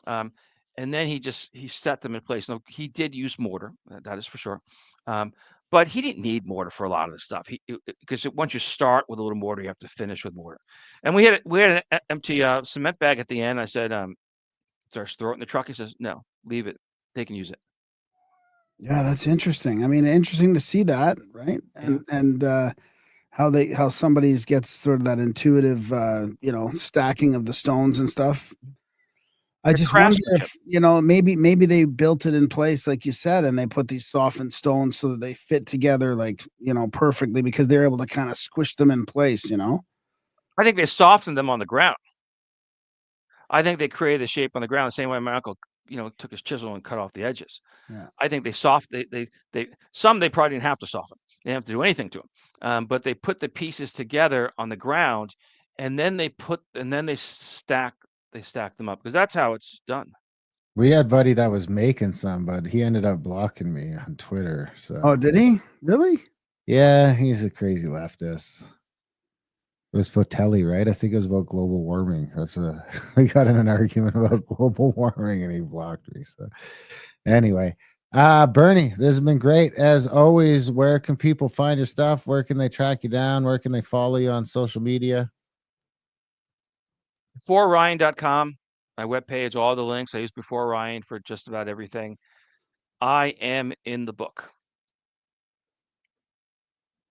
Speaker 2: And then he set them in place. Now he did use mortar, that is for sure. But he didn't need mortar for a lot of the stuff. Because once you start with a little mortar, you have to finish with mortar. And we had an empty cement bag at the end. I said, "Just throw it in the truck." He says, "No, leave it. They can use it."
Speaker 1: Yeah, that's interesting. I mean, interesting to see that, right? And how somebody gets sort of that intuitive, stacking of the stones and stuff. I just wonder if, maybe they built it in place, like you said, and they put these softened stones so that they fit together, like, perfectly because they're able to kind of squish them in place,
Speaker 2: I think they softened them on the ground. I think they created the shape on the ground the same way my uncle, took his chisel and cut off the edges.
Speaker 1: Yeah.
Speaker 2: I think they probably didn't have to soften. They didn't have to do anything to them. But they put the pieces together on the ground, and then they stack them up, because that's how it's done.
Speaker 3: We had buddy that was making some, but he ended up blocking me on Twitter. So.
Speaker 1: Oh, did he? Really?
Speaker 3: Yeah, he's a crazy leftist. It was Ptolemy, right? I think it was about global warming. We got in an argument about global warming, and he blocked me. So, anyway, Bernie, this has been great as always. Where can people find your stuff? Where can they track you down? Where can they follow you on social media?
Speaker 2: BeforeRyan.com, my webpage, all the links. I use Before Ryan for just about everything. I am in the book.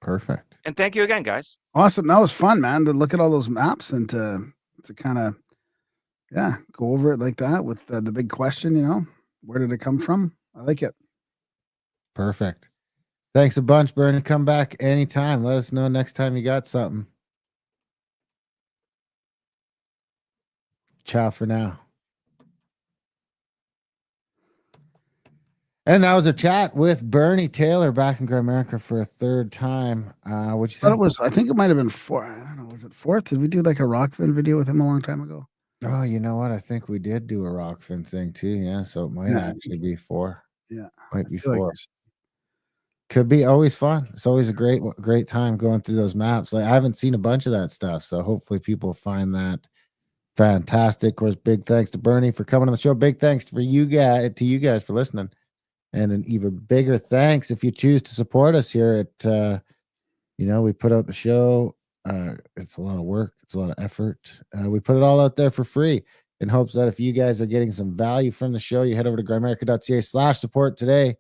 Speaker 3: Perfect.
Speaker 2: And thank you again, guys.
Speaker 1: Awesome. That was fun, man, to look at all those maps and to kind of, go over it like that with the big question, where did it come from? I like it.
Speaker 3: Perfect. Thanks a bunch, Bernie. Come back anytime. Let us know next time you got something. Ciao for now. And that was a chat with Bernie Taylor back in Grimerica for a third time. What you think?
Speaker 1: I think it might have been 4. I don't know. Was it 4th? Did we do like a Rockfin video with him a long time ago?
Speaker 3: Oh, you know what? I think we did do a Rockfin thing too. Yeah. So it might actually be 4.
Speaker 1: Yeah.
Speaker 3: Might be 4. Could be always fun. It's always a great time going through those maps. Like I haven't seen a bunch of that stuff. So hopefully people find that fantastic. Of course, big thanks to Bernie for coming on the show. Big thanks to you guys for listening. And an even bigger thanks if you choose to support us here at, we put out the show. It's a lot of work. It's a lot of effort. We put it all out there for free in hopes that if you guys are getting some value from the show, you head over to grimerica.ca/support today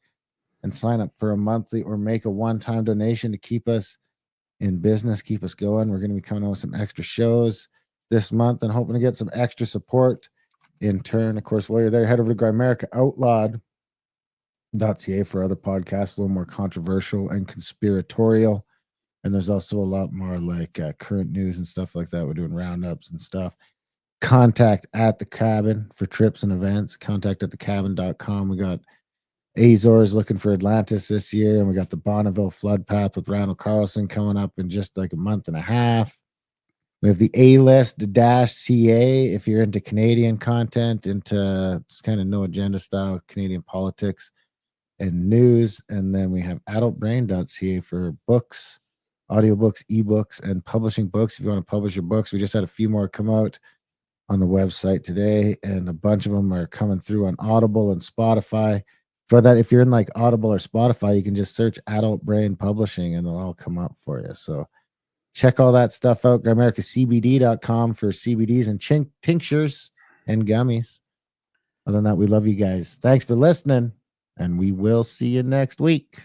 Speaker 3: and sign up for a monthly or make a one-time donation to keep us in business, keep us going. We're going to be coming on with some extra shows this month and hoping to get some extra support in turn. Of course, while you're there, head over to Grimerica Outlawed .ca for other podcasts, a little more controversial and conspiratorial. And there's also a lot more like current news and stuff like that. We're doing roundups and stuff. Contact at the cabin for trips and events. Contact at thecabin.com. We got Azores looking for Atlantis this year, and we got the Bonneville flood path with Randall Carlson coming up in just like a month and a half. We have the A-List-CA if you're into Canadian content, into it's kind of no agenda style Canadian politics. and news. And then we have adultbrain.ca for books, audiobooks, ebooks, and publishing books. If you want to publish your books, we just had a few more come out on the website today, and a bunch of them are coming through on Audible and Spotify. For that, if you're in like Audible or Spotify, you can just search Adult Brain Publishing and they'll all come up for you. So check all that stuff out. GrimericaCBD.com for CBDs and tinctures and gummies. Other than that, we love you guys. Thanks for listening, and we will see you next week.